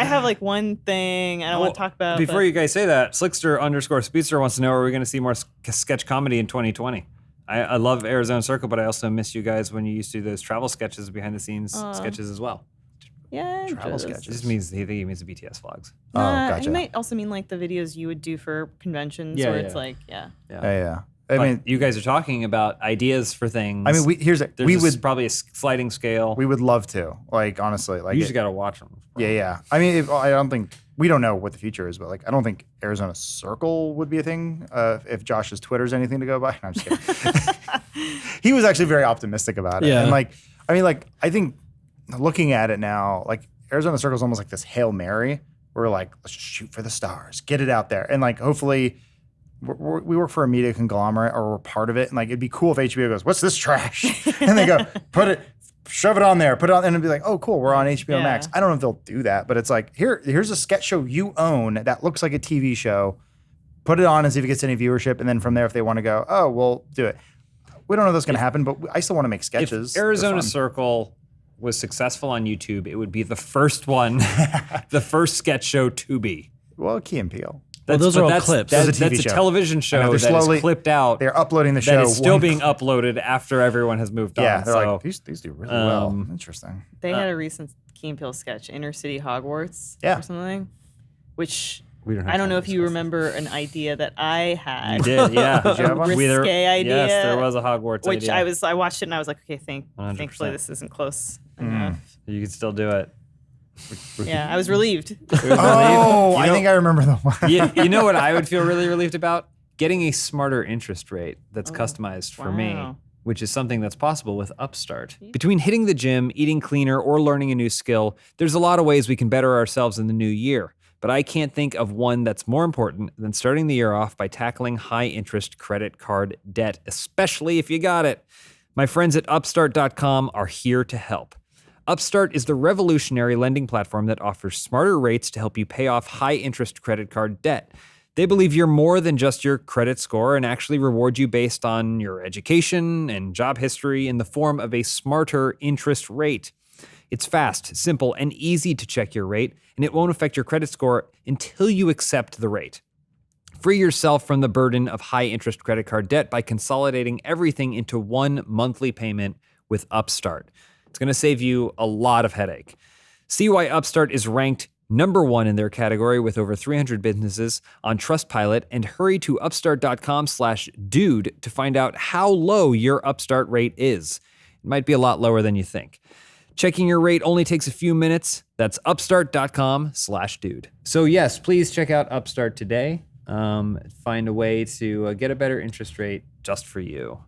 D: have like one thing I want to talk about.
A: Before you guys say that, Slickster _Speedster wants to know, are we going to see more sketch comedy in 2020? I love Arizona Circle, but I also miss you guys when you used to do those travel sketches, behind the scenes sketches as well.
D: Yeah,
C: Travel
A: It just means he means the BTS vlogs.
C: Oh, gotcha.
D: It might also mean like the videos you would do for conventions, where it's like,
C: Yeah.
A: I mean, you guys are talking about ideas for things.
C: I mean, we would
A: probably a sliding scale.
C: we would love to, like, honestly, like
A: You just got to watch them.
C: Yeah. I mean, I don't think we don't know what the future is, but like, I don't think Arizona Circle would be a thing if Josh's Twitter's anything to go by. No, I'm just kidding. He was actually very optimistic about it, and like, I mean, like, I think looking at it now, like Arizona Circle is almost like this Hail Mary. We're like, let's just shoot for the stars, get it out there, and like, hopefully. We work for a media conglomerate, or we're part of it, and like it'd be cool if HBO goes, "What's this trash?" and they go, shove it on there, put it on, and it'd be like, "Oh, cool, we're on HBO Max." I don't know if they'll do that, but it's like, here's a sketch show you own that looks like a TV show. Put it on and see if it gets any viewership, and then from there, if they want to go, "Oh, we'll do it." We don't know if that's going to happen, but I still want to make sketches.
A: If Arizona Circle was successful on YouTube, it would be the first one, the first sketch show to be.
C: Well, Key and Peele.
B: Those are all clips.
C: That's
A: That's a television show that is clipped out.
C: They're uploading the show.
A: That is still being uploaded after everyone has moved on.
C: Yeah, they're like, these do really well. Interesting.
D: They had a recent Key and Peele sketch, Inner City Hogwarts, or something, which I don't know if you remember an idea that I had.
A: You did, yeah.
C: Did you have one?
D: Risque idea.
A: Yes, there was a Hogwarts
D: which
A: idea.
D: I watched it and I was like, okay,
A: 100%.
D: thankfully this isn't close enough.
A: You can still do it.
D: Yeah, I was relieved.
C: Oh, I think I remember the one.
A: You know what I would feel really relieved about? Getting a smarter interest rate that's customized for me, which is something that's possible with Upstart. Between hitting the gym, eating cleaner, or learning a new skill, there's a lot of ways we can better ourselves in the new year. But I can't think of one that's more important than starting the year off by tackling high-interest credit card debt, especially if you got it. My friends at Upstart.com are here to help. Upstart is the revolutionary lending platform that offers smarter rates to help you pay off high-interest credit card debt. They believe you're more than just your credit score and actually reward you based on your education and job history in the form of a smarter interest rate. It's fast, simple, and easy to check your rate, and it won't affect your credit score until you accept the rate. Free yourself from the burden of high-interest credit card debt by consolidating everything into one monthly payment with Upstart. It's going to save you a lot of headache. See why Upstart is ranked #1 in their category with over 300 businesses on Trustpilot, and hurry to upstart.com/dude to find out how low your Upstart rate is. It might be a lot lower than you think. Checking your rate only takes a few minutes. That's upstart.com/dude. So yes, please check out Upstart today. Find a way to get a better interest rate just for you.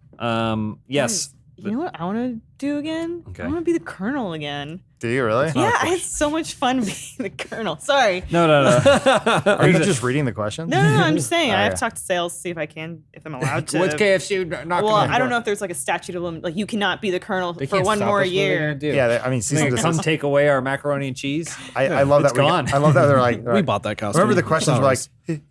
A: Yes.
D: You know what I want to do again?
A: Okay.
D: I want to be the Colonel again.
C: Do you really?
D: Yeah, I had so much fun being the Colonel. Sorry.
A: No.
C: Are you just reading the questions?
D: No, I'm just saying. I have
C: Okay.
D: to talk to sales to see if I'm allowed to.
A: What's KFC not
D: Well,
A: gonna
D: I don't know if there's like a statute of limit. Like you cannot be the Colonel
A: They
D: for
A: can't
D: one
A: stop
D: more
A: us. What are they
D: year.
A: gonna do?
C: Yeah, I mean,
A: They come take away our macaroni and cheese.
C: I love
A: it's
C: that.
A: gone.
C: I love that they're like,
B: We bought that costume.
C: Remember the questions were like,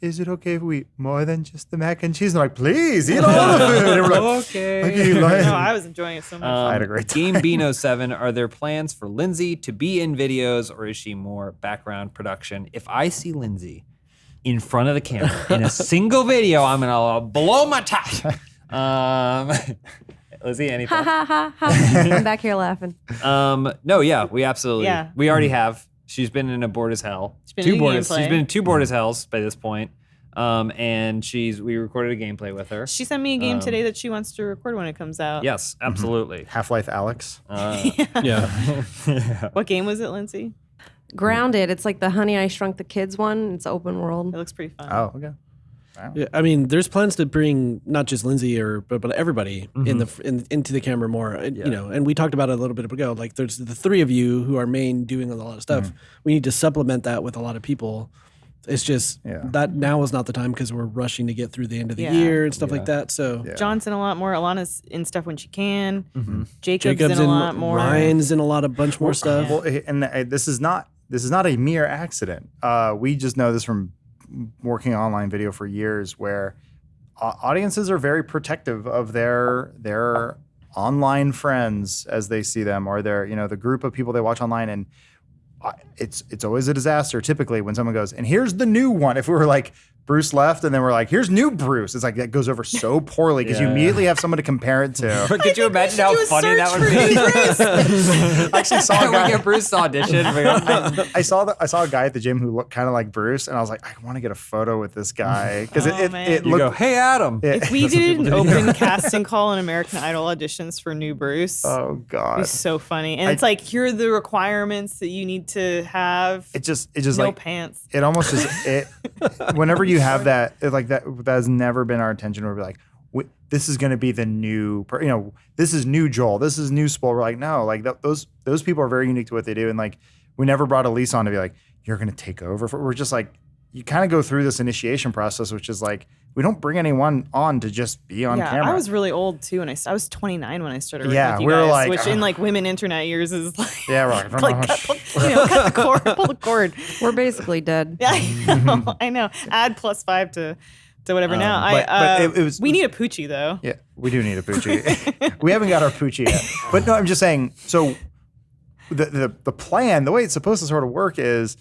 C: "Is it okay if we eat more than just the mac and cheese?" And they're like, "Please eat all the food." And we're like,
A: Okay.
C: like,
D: No, I was enjoying it so much.
C: I had a great time.
A: Game Beano7, are there plans for Lindsay to be in videos, or is she more background production? If I see Lindsay in front of the camera in a single video, I'm gonna blow my top. Lizzie, any
E: Ha
A: thoughts?
E: ha ha ha. I'm back here laughing.
A: No, yeah, we absolutely.
D: Yeah.
A: We already have. She's been in a Bored as Hell.
D: been in gameplay.
A: She's been in 2 Bored as Hells by this point. And we recorded a gameplay with her.
D: She sent me a game today that she wants to record when it comes out.
A: Yes, absolutely.
C: Half-Life Alex.
B: Yeah.
D: What game was it, Lindsay?
E: Grounded. It's like the Honey I Shrunk the Kids one. It's open world.
D: It looks pretty fun.
C: Oh, okay.
B: Yeah, I mean, there's plans to bring not just Lindsay but everybody into the camera more. You know, and we talked about it a little bit ago. Like, there's the 3 of you who are main doing a lot of stuff. We need to supplement that with a lot of people. It's just that now is not the time because we're rushing to get through the end of the year and stuff like that. So
D: John's in a lot more. Alana's in stuff when she can. Jacob's
B: Jacob's
D: in a lot more.
B: Ryan's in a bunch more stuff.
C: Well, and this is not a mere accident. We just know this from working online video for years, where audiences are very protective of their online friends as they see them, or their the group of people they watch online. And it's always a disaster typically when someone goes, and here's the new one. If we were like Bruce left and then we're like, here's new Bruce, it's like that goes over so poorly because you immediately have someone to compare it to.
A: But could you imagine how funny that would be?
C: I actually saw a guy.
A: We get Bruce audition.
C: I saw a guy at the gym who looked kind of like Bruce, and I was like, I want to get a photo with this guy because it
A: you
C: looked.
A: go, hey Adam.
D: If we did an open casting call in American Idol auditions for new Bruce,
C: Oh God,
D: it'd be so funny. And it's like, here are the requirements that you need to have.
C: It just
D: no
C: like
D: pants.
C: It almost is. Whenever you have that, that has never been our intention. Where we're like, this is going to be the new, this is new Joel, this is new Spole. We're like, no, like those people are very unique to what they do, and like we never brought Elise on to be like, you're going to take over. We're just like, you kind of go through this initiation process, which is like, we don't bring anyone on to just be on camera.
D: I was really old too, and I was 29 when I started working with you
C: we were
D: guys,
C: like,
D: which in like women internet years is like,
C: yeah, we're like,
D: cut the cord, pull the cord.
E: We're basically dead.
D: Yeah, I know. Add +5 to whatever now.
C: but it was.
D: We need a Poochie though.
C: Yeah, we do need a Poochie. We haven't got our Poochie yet. But no, I'm just saying, so the plan, the way it's supposed to sort of work is,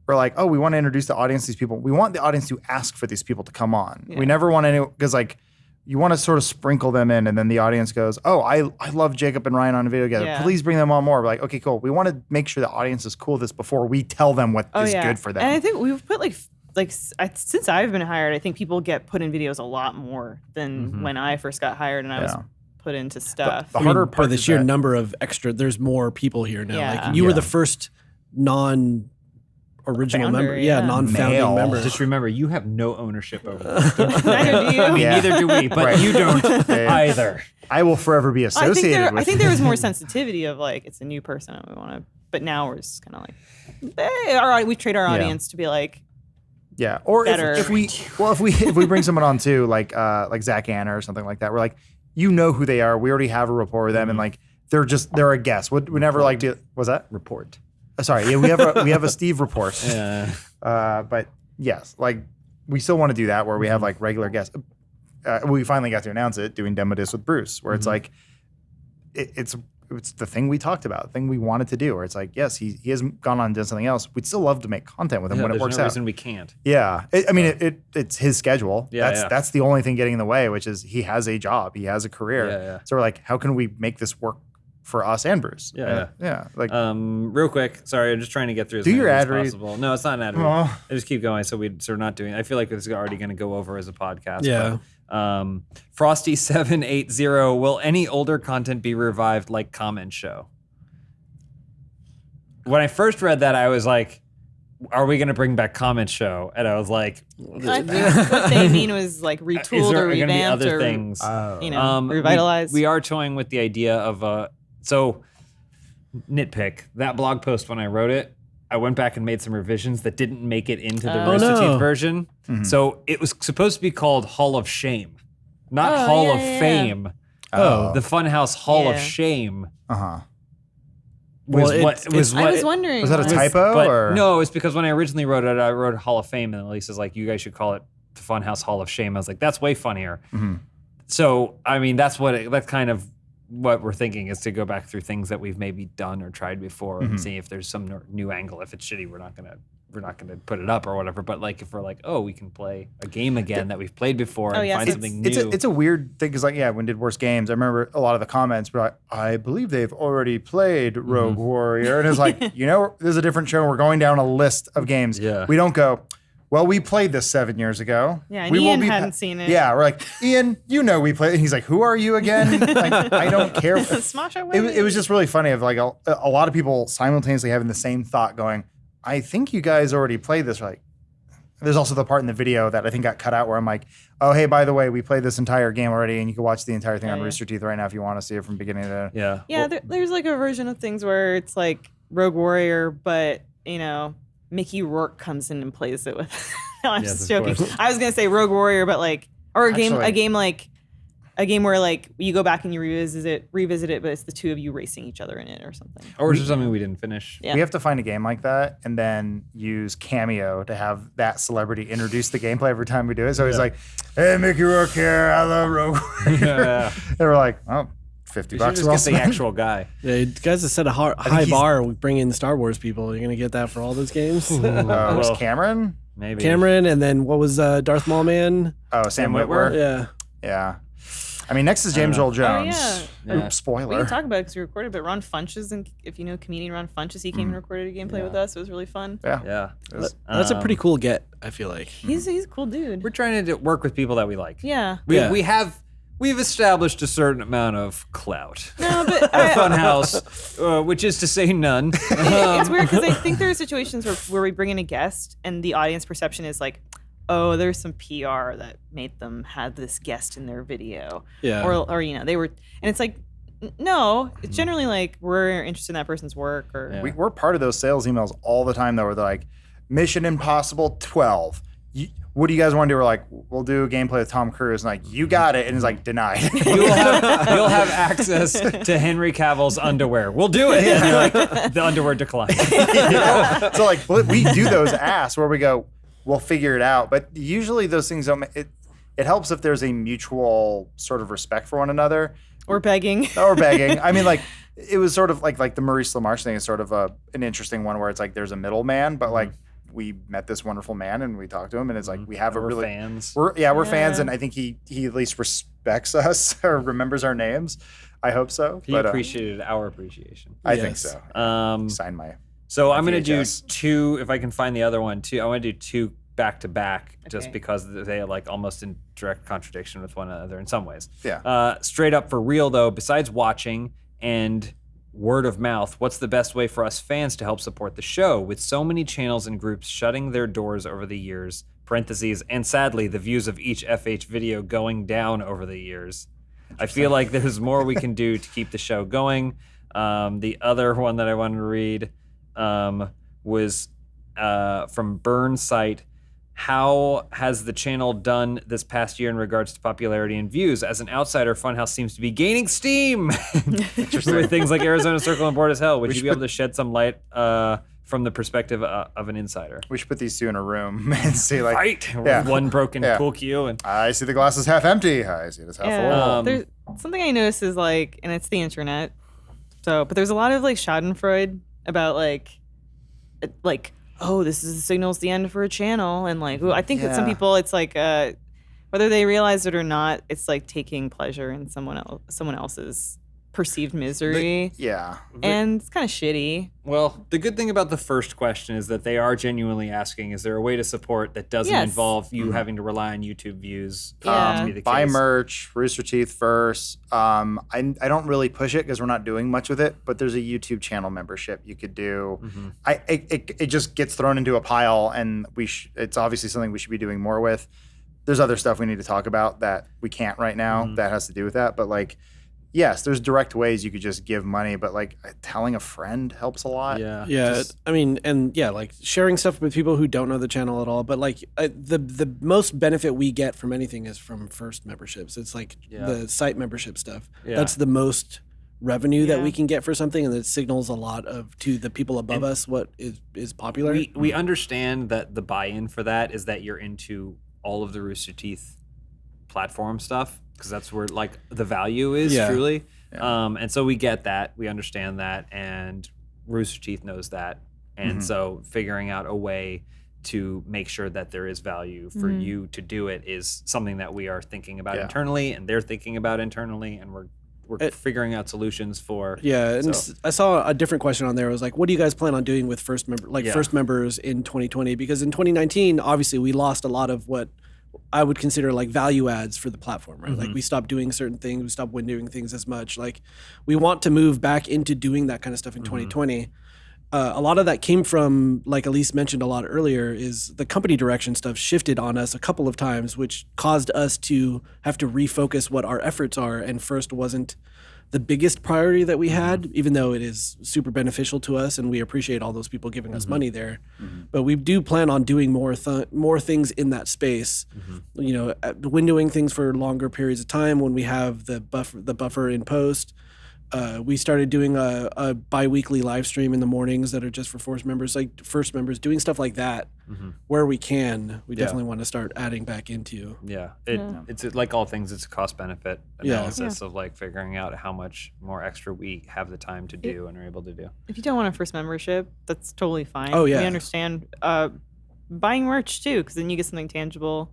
C: we're like, oh, we want to introduce the audience to these people. We want the audience to ask for these people to come on. Yeah. We never want any, because like, you want to sort of sprinkle them in, and then the audience goes, oh, I love Jacob and Ryan on a video together. Yeah. Please bring them on more. We're like, okay, cool. We want to make sure the audience is cool with this before we tell them what is good for them.
D: And I think we've put since I've been hired, I think people get put in videos a lot more than when I first got hired and I was put into stuff.
C: The harder part
B: the sheer number of extra, there's more people here now.
D: Yeah.
B: Like you were the first non-original member. Yeah, non-founding member.
A: Just remember, you have no ownership over this.
D: Neither do you.
A: I mean, neither do we, but you don't either.
C: I will forever be associated with
D: I think there was more sensitivity of like, it's a new person and we want to, but now we're just kind of like, hey, all right, we trade our audience to be like,
C: yeah, or
D: better.
C: if we bring someone on too, like Zach Anna or something like that, we're like, you know who they are. We already have a rapport with them, and like they're a guest. We never like to. Was that
A: report?
C: Sorry, yeah, we have a Steve report. Yeah. But yes, like we still want to do that where we have like regular guests. We finally got to announce it doing Demo Disc with Bruce, where it's like it's the thing we talked about, the thing we wanted to do, where it's like, yes, he hasn't gone on and done something else. We'd still love to make content with him when it works out.
A: There's no reason we can't.
C: Yeah. It's his schedule. That's the only thing getting in the way, which is he has a job. He has a career. Yeah. So we're like, how can we make this work for us and Bruce? Yeah. Like,
A: real quick, sorry, I'm just trying to get through as
C: your
A: as
C: ad read.
A: possible. No, it's not an ad read. I just keep going. So we're not doing, I feel like this is already going to go over as a podcast.
B: Yeah.
A: But, Frosty780, will any older content be revived like Comment Show? When I first read that, I was like, are we going to bring back Comment Show? And I was like,
D: I think what they mean was like retooled or revamped
A: be other
D: or
A: things?
D: Revitalized.
A: We are toying with the idea of so nitpick that blog post when I wrote it. I went back and made some revisions that didn't make it into the Rooster Teeth version. Mm-hmm. So it was supposed to be called Hall of Shame, not Hall of Fame.
C: Oh,
A: the Funhaus Hall of Shame.
C: Uh-huh.
D: I was wondering.
C: Was that a typo? Or?
A: No, it's because when I originally wrote it, I wrote Hall of Fame, and Lisa's like, you guys should call it the Funhaus Hall of Shame. I was like, that's way funnier. Mm-hmm. So, I mean, that's kind of what we're thinking, is to go back through things that we've maybe done or tried before and see if there's some new angle. If it's shitty, we're not gonna put it up or whatever. But like, if we're like, oh, we can play a game again that we've played before and find something new.
C: It's a weird thing, because like, when we did Worst Games, I remember a lot of the comments were like, I believe they've already played Rogue Warrior. And it's like, there's a different show. We're going down a list of games. Yeah. We don't go, well, we played this 7 years ago.
D: Yeah, and Ian hadn't seen it.
C: Yeah, we're like, Ian, we played. And he's like, who are you again? Like, I don't care.
D: Smash away.
C: It was just really funny of like a lot of people simultaneously having the same thought going, I think you guys already played this. Like, there's also the part in the video that I think got cut out where I'm like, oh, hey, by the way, we played this entire game already, and you can watch the entire thing on Rooster Teeth right now if you want to see it from beginning to end.
A: Yeah.
D: Yeah, there's like a version of things where it's like Rogue Warrior, but, Mickey Rourke comes in and plays it with. No, I'm just joking. I was gonna say Rogue Warrior, but like, or a game where like you go back and you revisit it, but it's the two of you racing each other in it or something.
A: Or just something we didn't finish.
C: Yeah. We have to find a game like that and then use Cameo to have that celebrity introduce the gameplay every time we do it. So he's like, hey, Mickey Rourke here. I love Rogue Warrior. And we're like, oh, $50
A: You should
C: well
A: just get the
C: spent.
A: actual guy.
B: Yeah, you guys have set a high bar with bringing in Star Wars people. You're gonna get that for all those games.
C: It was
A: Well,
C: Cameron?
A: Maybe.
B: Cameron, and then what was Darth Maul Man?
C: Oh, Sam Witwer?
B: Yeah.
C: Yeah. I mean, next is James Earl Jones.
D: yeah.
A: Yeah.
C: Oops, spoiler.
D: We can talk about it because we recorded, but Ron Funches, and if you know comedian Ron Funches, he came and recorded a gameplay with us. It was really fun.
C: Yeah.
A: Yeah.
C: It was-
B: That's a pretty cool get, I feel like.
D: He's a cool dude.
A: We're trying to work with people that we like.
D: Yeah.
A: We've established a certain amount of clout.
D: No, but
A: At Funhaus, which is to say none.
D: it's weird because I think there are situations where we bring in a guest and the audience perception is like, oh, there's some PR that made them have this guest in their video.
B: Yeah.
D: Or they were, and it's like, no, it's generally like we're interested in that person's work or.
A: Yeah.
C: We're part of those sales emails all the time, though, where they're like, Mission Impossible 12. What do you guys want to do? We're like, we'll do a gameplay with Tom Cruise. And like, you got it. And it's like, denied.
A: You'll have access to Henry Cavill's underwear. We'll do it. And you're like, the underwear declined.
C: So like, we do those asks where we go, we'll figure it out. But usually those things don't, it helps if there's a mutual sort of respect for one another.
D: Or begging.
C: Or begging. I mean, like, it was sort of like the Maurice LaMarche thing is sort of an interesting one where it's like there's a middleman, but like we met this wonderful man and we talked to him and it's like we have a
A: We're
C: really
A: fans.
C: We're fans, and I think he at least respects us or remembers our names. I hope so.
A: He
C: but,
A: appreciated our appreciation.
C: I think
B: Yes.
C: so. Sign my.
A: So I'm going to do
C: VHS.
A: 2, if I can find the other one too. I want to do 2 back to back just
D: Okay.
A: because they are like almost in direct contradiction with one another in some ways.
C: Yeah.
A: Straight up for real though, besides watching and word of mouth, what's the best way for us fans to help support the show? With so many channels and groups shutting their doors over the years, parentheses, and sadly, the views of each FH video going down over the years. I feel like there's more we can do to keep the show going. The other one that I wanted to read was from Burnsight. How has the channel done this past year in regards to popularity and views? As an outsider, Funhaus seems to be gaining steam with things like Arizona Circle and Bored as Hell. Would you be able to shed some light from the perspective of an insider?
C: We should put these two in a room and see like.
A: Right.
C: Yeah.
A: One broken
C: Yeah.
A: pool cue and
C: I see the glass is half empty. I see it as half full.
D: There's something I notice is like, and it's the internet. So, but there's a lot of like Schadenfreude about like, oh, this is the signal's the end for a channel, and like, I think that some
C: Yeah.
D: people, it's like, whether they realize it or not, it's like taking pleasure in someone else's perceived misery,
C: Yeah.
D: and it's kind of shitty.
A: well, the good thing about the first question is that they are genuinely asking, is there a way to support that doesn't
D: Yes.
A: involve you having to rely on YouTube views?
D: Yeah.
A: To be the
C: Buy
A: case?
C: merch, Rooster Teeth first. I don't really push it because we're not doing much with it, but there's a YouTube channel membership you could do. It just gets thrown into a pile, and it's obviously something we should be doing more with. There's other stuff we need to talk about that we can't right now that has to do with that, but like. Yes, there's direct ways you could just give money, but like telling a friend helps a lot.
A: Yeah.
B: Yeah, I mean, and yeah, like sharing stuff with people who don't know the channel at all. But like the most benefit we get from anything is from first memberships. It's like the site membership stuff.
A: Yeah.
B: That's the most revenue that
D: Yeah.
B: we can get for something, and it signals a lot to the people above us what is popular.
A: We understand that the buy-in for that is that you're into all of the Rooster Teeth platform stuff, because that's where like the value is truly. And so we get that, we understand that, and Rooster Teeth knows that. And so figuring out a way to make sure that there is value for you to do it is something that we are thinking about internally, and they're thinking about internally, and we're figuring out solutions for.
B: Yeah, and
A: so.
B: I saw a different question on there. It was like, what do you guys plan on doing with first members in 2020? Because in 2019, obviously, we lost a lot of what I would consider like value adds for the platform, right? Like we stopped doing certain things, we stopped windowing things as much. Like we want to move back into doing that kind of stuff in 2020. A lot of that came from, like Elise mentioned a lot earlier, is the company direction stuff shifted on us a couple of times, which caused us to have to refocus what our efforts are. And first wasn't the biggest priority that we had, even though it is super beneficial to us and we appreciate all those people giving us money there. But we do plan on doing more things in that space, you know, windowing things for longer periods of time when we have the buffer in post. we started doing a bi-weekly live stream in the mornings that are just for first members, doing stuff like that where we can. We definitely want to start adding back into.
A: Yeah. It's like all things, it's a cost benefit analysis of like figuring out how much more extra we have the time to do and are able to do.
D: If you don't want a first membership, that's totally fine.
B: Oh, yeah.
D: We understand buying merch too, because then you get something tangible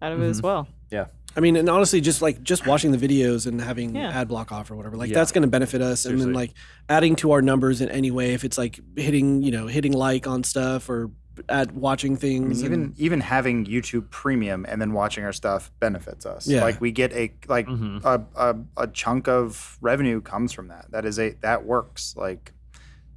D: out of it as well.
A: Yeah.
B: I mean, and honestly, just watching the videos and having ad block off or whatever, that's going to benefit us.
A: Seriously.
B: And then like adding to our numbers in any way, if it's like hitting like on stuff or watching things.
C: I mean, even having YouTube Premium and then watching our stuff benefits us.
B: Yeah.
C: Like we get a chunk of revenue comes from that. That works. Like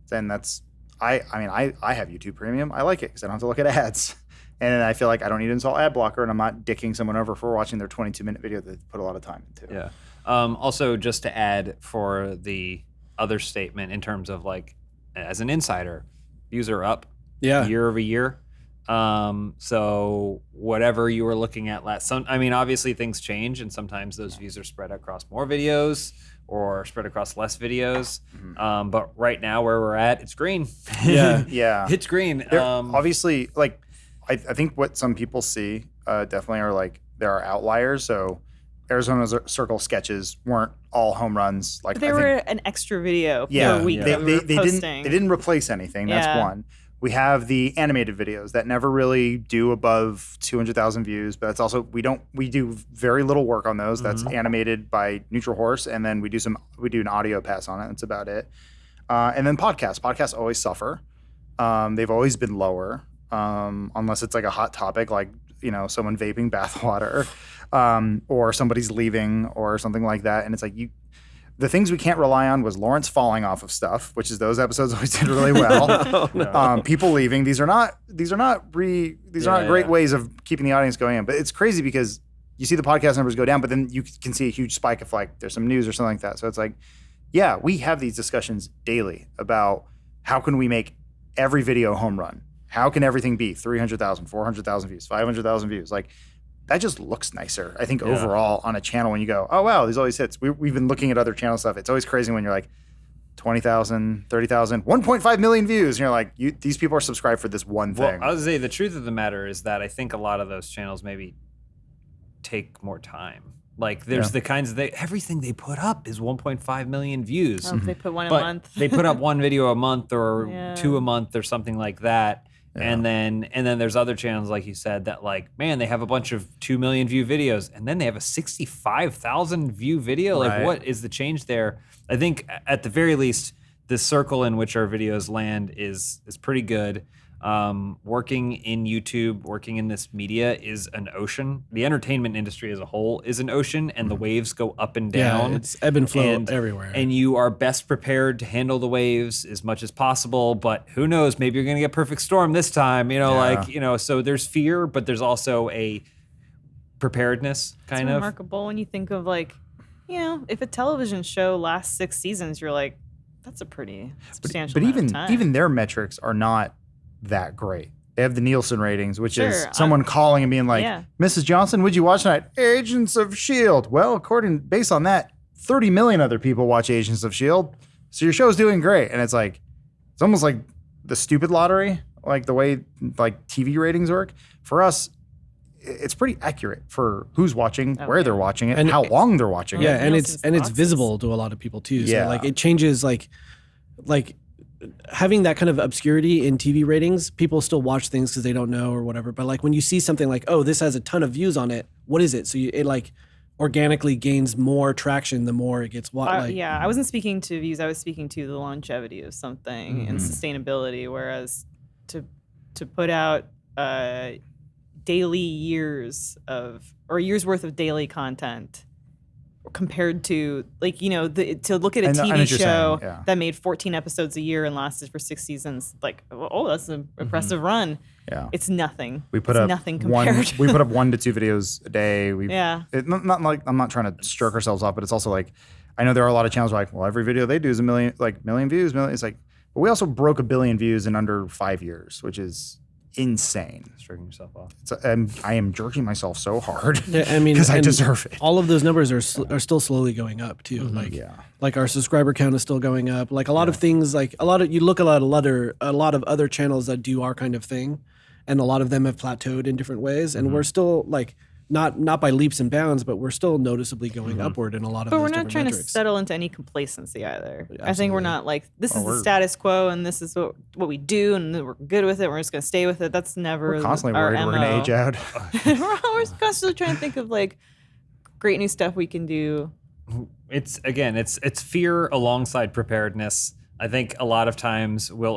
C: then that's I have YouTube Premium. I like it because I don't have to look at ads. And I feel like I don't need to install ad blocker, and I'm not dicking someone over for watching their 22-minute video that they put a lot of time into.
A: Yeah. Also, just to add for the other statement in terms of like, as an insider, views are up year over year. So whatever you were looking at obviously things change, and sometimes those views are spread across more videos or spread across less videos. But right now where we're at, it's green.
B: Yeah.
C: Yeah.
A: It's green.
C: Obviously, like, I think what some people see definitely are like there are outliers. So Arizona Circle sketches weren't all home runs. Like
D: They were an extra video per week.
C: They
D: Posting.
C: didn't replace anything. That's one. We have the animated videos that never really do above 200,000 views, but that's also we do very little work on those. That's animated by Neutral Horse, and then we do an audio pass on it. That's about it. And then podcasts always suffer. They've always been lower. Unless it's like a hot topic, like, someone vaping bathwater, or somebody's leaving or something like that. And it's like the things we can't rely on was Lawrence falling off of stuff, which is those episodes always did really well. People leaving. These are not great ways of keeping the audience going in. But it's crazy because you see the podcast numbers go down, but then you can see a huge spike if like there's some news or something like that. So it's like, yeah, we have these discussions daily about how can we make every video home run. How can everything be 300,000, 400,000 views, 500,000 views? Like, that just looks nicer, I think, overall on a channel when you go, oh, wow, there's all these hits. We've been looking at other channel stuff. It's always crazy when you're like 20,000, 30,000, 1.5 million views. And you're like, these people are subscribed for this one thing.
A: Well, I would say the truth of the matter is that I think a lot of those channels maybe take more time. Like there's the kinds of everything they put up is 1.5 million views.
D: Oh, they put one a month.
A: They put up one video a month or two a month or something like that. Yeah. And then there's other channels, like you said, that like, man, they have a bunch of 2 million view videos, and then they have a 65,000 view video.
C: Right.
A: Like, what is the change there? I think at the very least, the circle in which our videos land is pretty good. Working in YouTube, working in this media is an ocean. The entertainment industry as a whole is an ocean, and the waves go up and down.
B: Yeah, it's ebb and flow everywhere.
A: And you are best prepared to handle the waves as much as possible, but who knows, maybe you're going to get perfect storm this time, so there's fear, but there's also a preparedness kind of.
D: It's remarkable when you think of like, if a television show lasts 6 seasons, you're like, that's a pretty substantial amount of time.
C: Even their metrics are not that great. They have the Nielsen ratings, which is someone calling and being like, Mrs. Johnson, would you watch tonight? Agents of S.H.I.E.L.D. Well, based on that, 30 million other people watch Agents of S.H.I.E.L.D. So your show's doing great. And it's like, it's almost like the stupid lottery, like the way like TV ratings work. For us, it's pretty accurate for who's watching, where they're watching it, and how long they're watching it.
B: Yeah, and it's visible to a lot of people too. So like it changes like having that kind of obscurity in TV ratings, people still watch things because they don't know or whatever. But like when you see something like, oh, this has a ton of views on it, what is it? So it like organically gains more traction the more it gets watched.
D: I wasn't speaking to views. I was speaking to the longevity of something and sustainability. Whereas to put out daily years worth of daily content compared to like, to look at a TV show that made 14 episodes a year and lasted for 6 seasons, like, oh, that's an impressive run. Yeah. It's nothing.
C: We put up
D: nothing compared.
C: We put up 1 to 2 videos a day. Not like, I'm not trying to stroke ourselves off, but it's also like, I know there are a lot of channels where like, well, every video they do is a million views. It's like, but we also broke 1 billion views in under 5 years, which is insane.
A: Striking yourself off.
C: I am jerking myself so hard.
B: Yeah, I mean,
C: because I
B: and
C: deserve it.
B: All of those numbers are still slowly going up too. Like our subscriber count is still going up. Like a lot of things, like you look at a lot of other channels that do our kind of thing, and a lot of them have plateaued in different ways, and we're still like not by leaps and bounds, but we're still noticeably going upward in a lot of.
D: But
B: those
D: we're not trying
B: metrics.
D: to settle into any complacency either.
B: Absolutely.
D: I think we're not like this is the status quo and this is what we do and we're good with it. We're just gonna stay with it. That's never.
C: We're constantly
D: our
C: worried we're going to age out.
D: We're constantly trying to think of like great new stuff we can do.
A: It's fear alongside preparedness. I think a lot of times we'll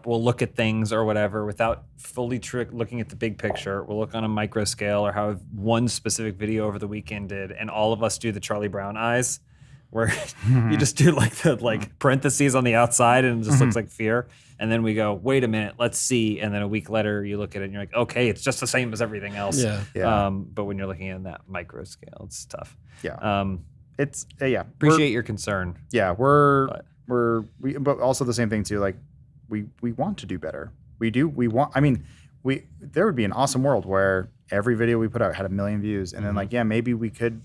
A: look at things or whatever without fully looking at the big picture. We'll look on a micro scale or how one specific video over the weekend did, and all of us do the Charlie Brown eyes, where you just do like the parentheses on the outside and it just looks like fear. And then we go, wait a minute, let's see. And then a week later you look at it and you're like, okay, it's just the same as everything else.
B: Yeah.
A: But when you're looking at that micro scale, it's tough.
C: Yeah. It's
A: Appreciate your concern.
C: Yeah, but also the same thing too. Like we want to do better. There would be an awesome world where every video we put out had 1 million views, and then maybe we could,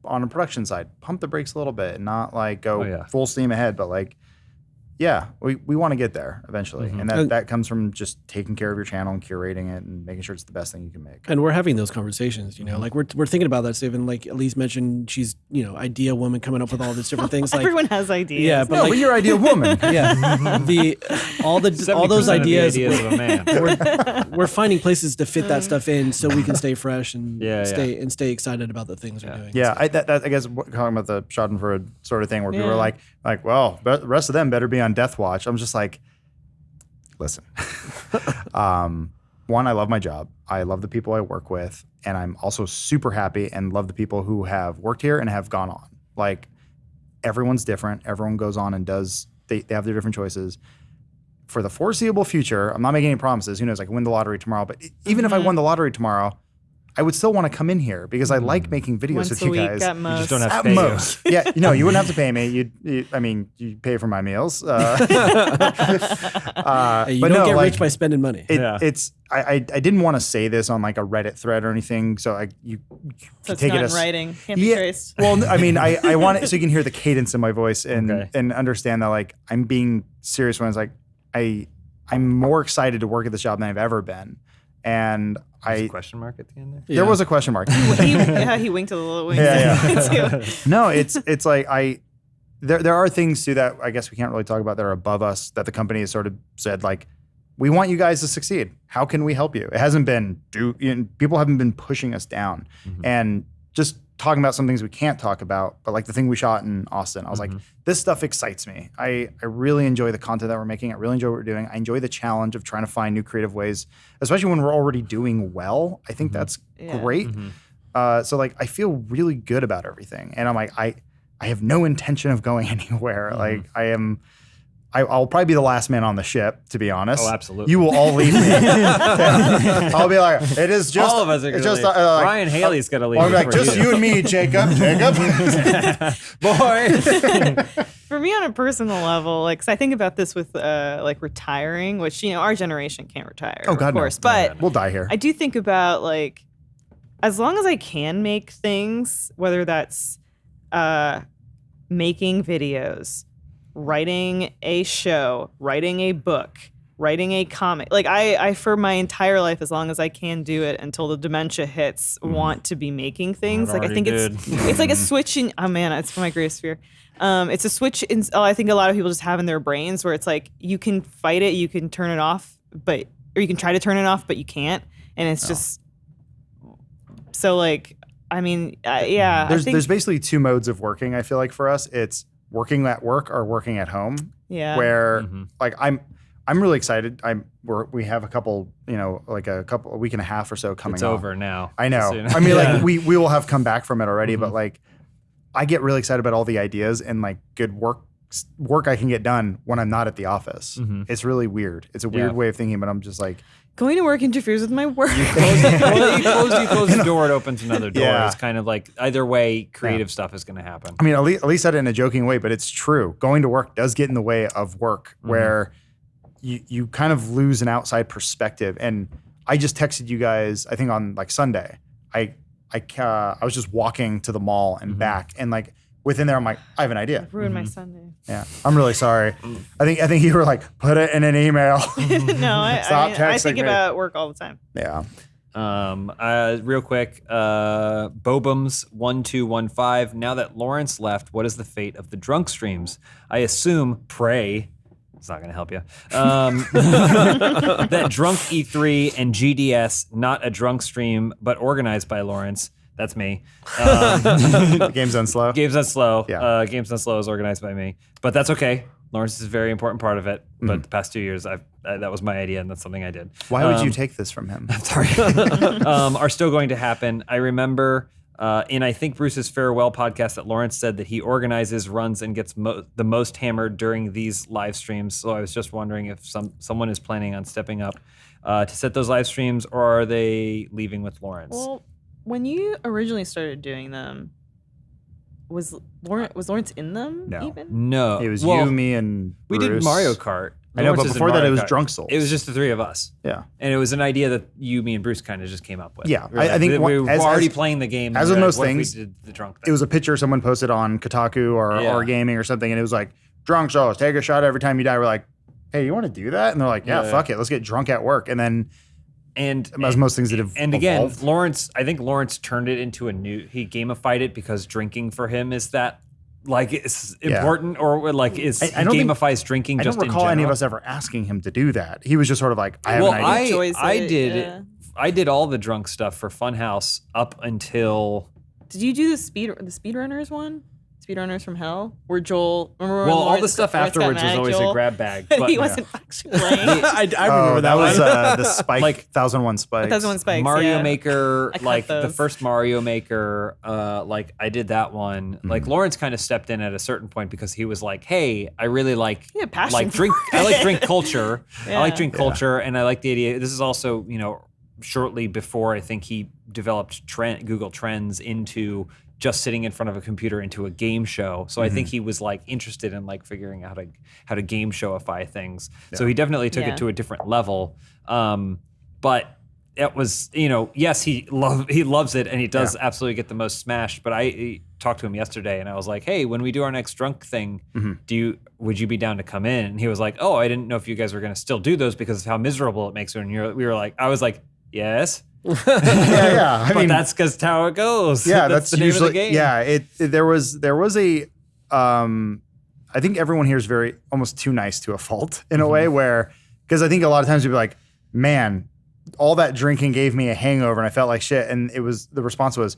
C: on a production side, pump the brakes a little bit and not like go full steam ahead, but like. Yeah, we want to get there eventually. And that comes from just taking care of your channel and curating it and making sure it's the best thing you can make.
B: And we're having those conversations, like we're thinking about that, Stephen. Like Elise mentioned, she's, idea woman coming up with all these different things. Like
D: everyone has ideas.
B: Yeah, but
C: you're ideal woman.
B: all those ideas
A: of a man.
B: We're finding places to fit that stuff in so we can stay fresh and stay excited about the things we're doing.
C: Yeah, I guess talking about the Schadenfreude sort of thing where people are like, well, the rest of them better be on death watch. I'm just like, listen. One, I love my job. I love the people I work with, and I'm also super happy and love the people who have worked here and have gone on. Like, everyone's different. Everyone goes on and does. They have their different choices. For the foreseeable future, I'm not making any promises. Who knows? I can win the lottery tomorrow. But even if I won the lottery tomorrow, I would still want to come in here because I like making videos with you guys.
D: At most.
A: You just don't have to pay
C: most. You wouldn't have to pay me. You pay for my meals.
B: You don't get rich by spending money.
C: I didn't want to say this on like a Reddit thread or anything, so you
D: so
C: take
D: it's
C: it
D: not
C: as
D: in writing. Can't be traced.
C: Well, I want it so you can hear the cadence in my voice and understand that like I'm being serious when it's like I'm more excited to work at this job than I've ever been. And
A: There's a question mark at the end there?
C: There was a question mark.
D: he winked a little wink.
C: No, it's like there are things too that I guess we can't really talk about that are above us that the company has sort of said like, we want you guys to succeed. How can we help you? It hasn't been people haven't been pushing us down and just talking about some things we can't talk about, but like the thing we shot in Austin, I was like, this stuff excites me. I really enjoy the content that we're making. I really enjoy what we're doing. I enjoy the challenge of trying to find new creative ways, especially when we're already doing well. I think that's great. So like, I feel really good about everything. And I'm like, I have no intention of going anywhere. Like I'll probably be the last man on the ship, to be honest.
A: Oh, absolutely.
C: You will all leave me. I'll be like, it is just
A: all of us are going to leave. Ryan Haley's going to leave.
C: I'll be like, just you and me, Jacob.
A: Boy.
D: For me, on a personal level, like, 'cause I think about this with like retiring, which our generation can't retire,
C: of
D: course,
C: no.
D: but
C: we'll die here.
D: I do think about like, as long as I can make things, whether that's making videos, writing a show, writing a book, writing a comic. Like I for my entire life, as long as I can do it until the dementia hits, want to be making things. Like I think it's like a switch in, oh man, it's my greatest fear. It's a switch in, I think a lot of people just have in their brains where it's like, you can fight it, you can turn it off, or you can try to turn it off, but you can't. And it's just, so like, I mean, yeah.
C: There's basically two modes of working, I feel like for us. It's working at work or working at home.
D: Yeah.
C: Where like I'm really excited. We have a couple, a week and a half or so coming.
A: It's over now.
C: I know. I mean, like we will have come back from it already, but like I get really excited about all the ideas and like good work I can get done when I'm not at the office. It's really weird. It's a weird way of thinking, but I'm just like,
D: going to work interferes with my work.
A: You close the door, it opens another door. Yeah. It's kind of like either way, creative stuff is going to happen.
C: I mean, at least said it in a joking way, but it's true. Going to work does get in the way of work where you kind of lose an outside perspective. And I just texted you guys, I think on like Sunday, I was just walking to the mall and back, and like within there, I'm like, I have an idea.
D: Ruined my Sunday.
C: Yeah, I'm really sorry. I think you were like, put it in an email.
D: No, I think
C: me.
D: about work all the time.
C: Yeah.
A: Real quick, Bobums1215. Now that Lawrence left, what is the fate of the drunk streams? I assume pray. It's not going to help you. That drunk E3 and GDS, not a drunk stream, but organized by Lawrence. That's me.
C: Games Done Slow.
A: Games Done Slow.
C: Yeah.
A: Games Done Slow is organized by me, but that's okay. Lawrence is a very important part of it. But the past 2 years, that was my idea, and that's something I did.
C: Why would you take this from him?
A: Sorry. Are still going to happen. I remember in, I think, Bruce's farewell podcast that Lawrence said that he organizes, runs, and gets the most hammered during these live streams. So I was just wondering if someone is planning on stepping up to set those live streams, or are they leaving with Lawrence?
D: Well, when you originally started doing them, was Lawrence in them even?
A: No.
C: It was you, me, and Bruce.
A: We did Mario Kart.
C: I know,
A: Lawrence
C: but
A: is in
C: before that,
A: Mario
C: it was
A: Kart.
C: Drunk Souls.
A: It was just the three of us.
C: Yeah.
A: And it was an idea that you, me, and Bruce kind of just came up with.
C: Yeah.
A: We were like,
C: I think
A: we were
C: as
A: already playing the game.
C: As
A: and
C: with
A: we were
C: most
A: like, what if
C: things,
A: we did the drunk thing?
C: It was a picture someone posted on Kotaku or Gaming or something, and it was like, Drunk Souls, take a shot every time you die. We're like, hey, you want to do that? And they're like, yeah, fuck it. Let's get drunk at work. And then, as most things that have
A: again, I think Lawrence turned it into he gamified it because drinking for him is that, like, it's important, or like he gamifies drinking.
C: I
A: just
C: don't recall
A: in
C: any of
A: general.
C: us ever asking him to do that. He was just sort of like, I have an idea.
A: I did all the drunk stuff for Funhaus up until.
D: Did you do the speedrunners one? Speedrunners from Hell, where Joel. Remember
A: Well, all the stuff afterwards was always a grab bag. But
D: he wasn't actually playing.
B: I remember
C: that was the Spike,
A: like
C: 1001 Spikes.
D: 1001 Spikes.
A: Mario Maker, like the
D: those.
A: first Mario Maker, like I did that one. Like Lawrence kind of stepped in at a certain point because he was like, "Hey, I really like
D: passion
A: drink.
D: for
A: I like
D: it."
A: drink culture. I like
D: Yeah.
A: drink culture, and I like the idea." This is also, shortly before I think he developed Google Trends into just sitting in front of a computer into a game show. So I think he was like interested in like figuring out how to game showify things. Yeah. So he definitely took it to a different level. But it was, yes, he loves it, and he does absolutely get the most smashed. But I talked to him yesterday, and I was like, hey, when we do our next drunk thing, would you be down to come in? And he was like, oh, I didn't know if you guys were going to still do those because of how miserable it makes when I was like, yes.
C: I mean,
A: that's because how it goes.
C: Yeah,
A: that's the
C: usually
A: name of the game.
C: Yeah. There was a. I think everyone here is very almost too nice to a fault in a way where, because I think a lot of times you'd be like, man, all that drinking gave me a hangover and I felt like shit, and the response was,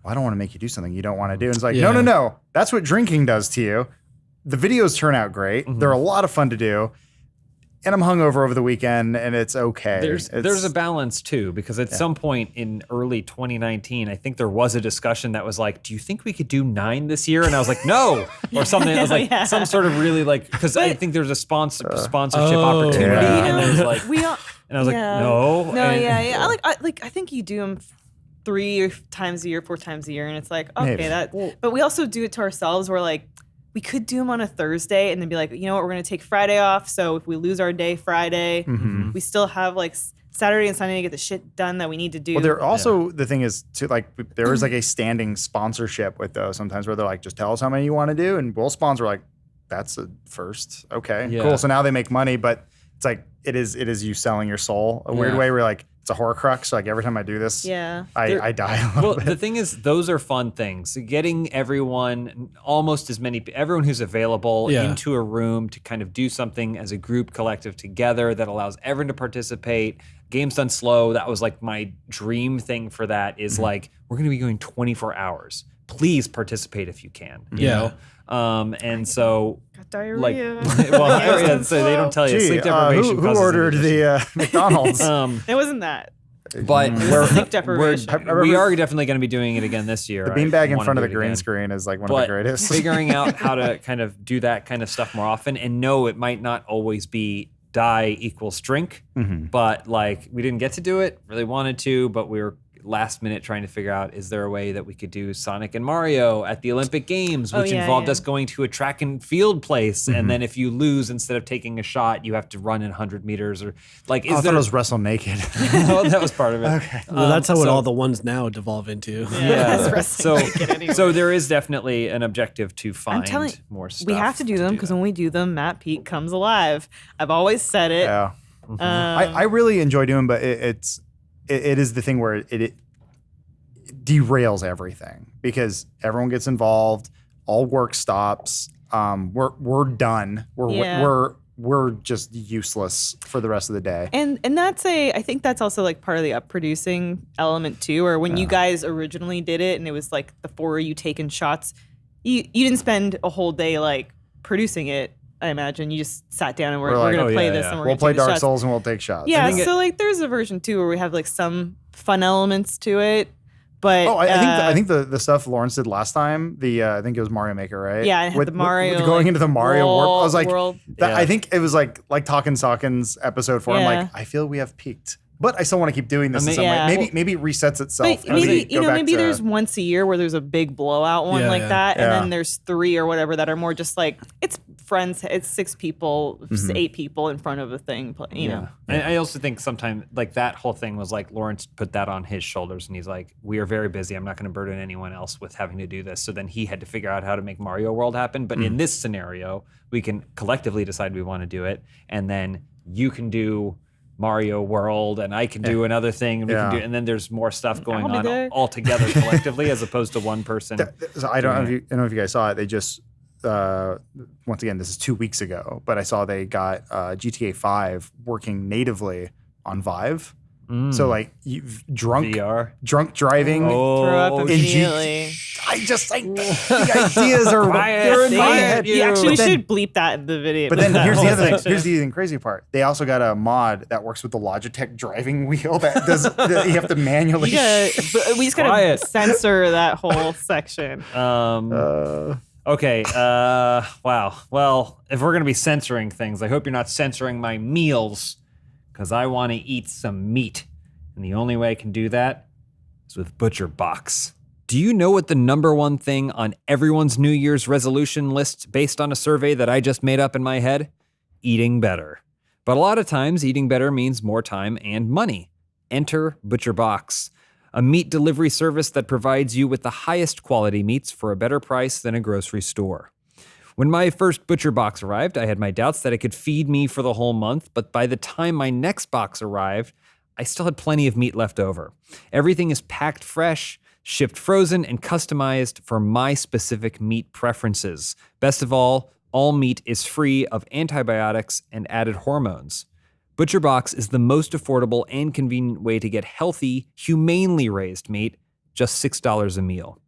C: well, I don't want to make you do something you don't want to do. And it's like, no, that's what drinking does to you. The videos turn out great. They're a lot of fun to do. And I'm hungover over the weekend, and it's okay.
A: There's a balance too, because at some point in early 2019, I think there was a discussion that was like, "Do you think we could do 9 this year?" And I was like, "No," or something. It was like some sort of really like, because I think there's a sponsorship opportunity, and there's like, and I was like, "No,
D: I think you do them 3 times a year, 4 times a year, and it's like, okay, but we also do it to ourselves. We're like, we could do them on a Thursday and then be like, you know what, we're going to take Friday off. So if we lose our day Friday, we still have like Saturday and Sunday to get the shit done that we need to do.
C: Well, there also, the thing is, there is like a standing sponsorship with those sometimes where they're like, just tell us how many you want to do. And we'll sponsor like, that's a first. Okay, cool. So now they make money, but it's like, it is you selling your soul a weird way where like, it's a Horcrux. Like every time I do this, I die a little bit.
A: The thing is, those are fun things. Getting everyone who's available into a room to kind of do something as a group collective together that allows everyone to participate. Games Done Slow, that was like my dream thing for that is like, we're going to be going 24 hours. Please participate if you can. You know? And so,
D: got diarrhea.
A: like, so they don't tell you. Sleep deprivation.
C: Who ordered the McDonald's?
D: It wasn't that.
A: But
D: Sleep deprivation.
A: we are definitely going to be doing it again this year.
C: The beanbag in front of the green screen is like one of the greatest.
A: Figuring out how to kind of do that kind of stuff more often, and no, it might not always be die equals drink, but like we didn't get to do it, really wanted to, but we were last minute trying to figure out, is there a way that we could do Sonic and Mario at the Olympic Games, which involved us going to a track and field place. And then if you lose, instead of taking a shot, you have to run in 100 meters or like,
C: I thought it was Wrestle Naked.
A: Oh, that was part of it.
C: Okay.
B: Well, that's how all the ones now devolve into.
A: Yeah. So there is definitely an objective to find more stuff.
D: We have to do them because when we do them, Matt Peak comes alive. I've always said it.
C: Yeah. I really enjoy doing, but it is the thing where it derails everything because everyone gets involved. All work stops. We're done. We're just useless for the rest of the day.
D: And I think that's also like part of the producing element too, or when you guys originally did it and it was like the 4 of you taking shots, you didn't spend a whole day like producing it. I imagine you just sat down and we're going to play this and
C: we'll play Dark Souls and we'll take shots.
D: Yeah, so like there's a version too where we have like some fun elements to it. But
C: I think the stuff Lawrence did last time, I think it was Mario Maker, right?
D: Yeah, I had the Mario
C: with going into the Mario world. I was like,
D: world.
C: I think it was like Talkin' Sawkins episode 4. I'm like, I feel we have peaked. But I still want to keep doing this in some way. Maybe it resets itself.
D: Maybe there's once a year where there's a big blowout one like that, and then there's 3 or whatever that are more just like it's friends. It's 6 people, 8 people in front of a thing. You know.
A: And I also think sometimes like that whole thing was like Lawrence put that on his shoulders, and he's like, "We are very busy. I'm not going to burden anyone else with having to do this." So then he had to figure out how to make Mario World happen. But in this scenario, we can collectively decide we want to do it, and then you can do Mario World and I can do another thing and we can do, and then there's more stuff going on all together collectively as opposed to one person.
C: So I don't know if you guys saw it. They just once again, this is 2 weeks ago, but I saw they got GTA 5 working natively on Vive. So like drunk driving.
D: Throw up immediately.
C: I just like the ideas are they're in my head.
D: You actually should bleep that in the video.
C: But then here's the other thing. Here's the even crazy part. They also got a mod that works with the Logitech driving wheel that does that you have to manually.
D: We just gotta censor that whole section.
A: Okay. Wow. Well, if we're gonna be censoring things, I hope you're not censoring my meals. Because I want to eat some meat. And the only way I can do that is with Butcher Box. Do you know what the #1 thing on everyone's New Year's resolution list based on a survey that I just made up in my head? Eating better. But a lot of times, eating better means more time and money. Enter Butcher Box, a meat delivery service that provides you with the highest quality meats for a better price than a grocery store. When my first Butcher Box arrived, I had my doubts that it could feed me for the whole month, but by the time my next box arrived, I still had plenty of meat left over. Everything is packed fresh, shipped frozen, and customized for my specific meat preferences. Best of all meat is free of antibiotics and added hormones. Butcher Box is the most affordable and convenient way to get healthy, humanely raised meat, just $6 a meal.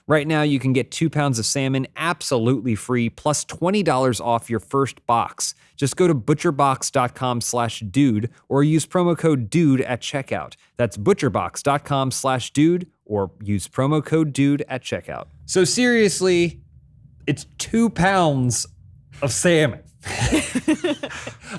A: Right now, you can get 2 pounds of salmon absolutely free, plus $20 off your first box. Just go to butcherbox.com/dude or use promo code DUDE at checkout. That's butcherbox.com/dude or use promo code DUDE at checkout. So seriously, it's 2 pounds of salmon.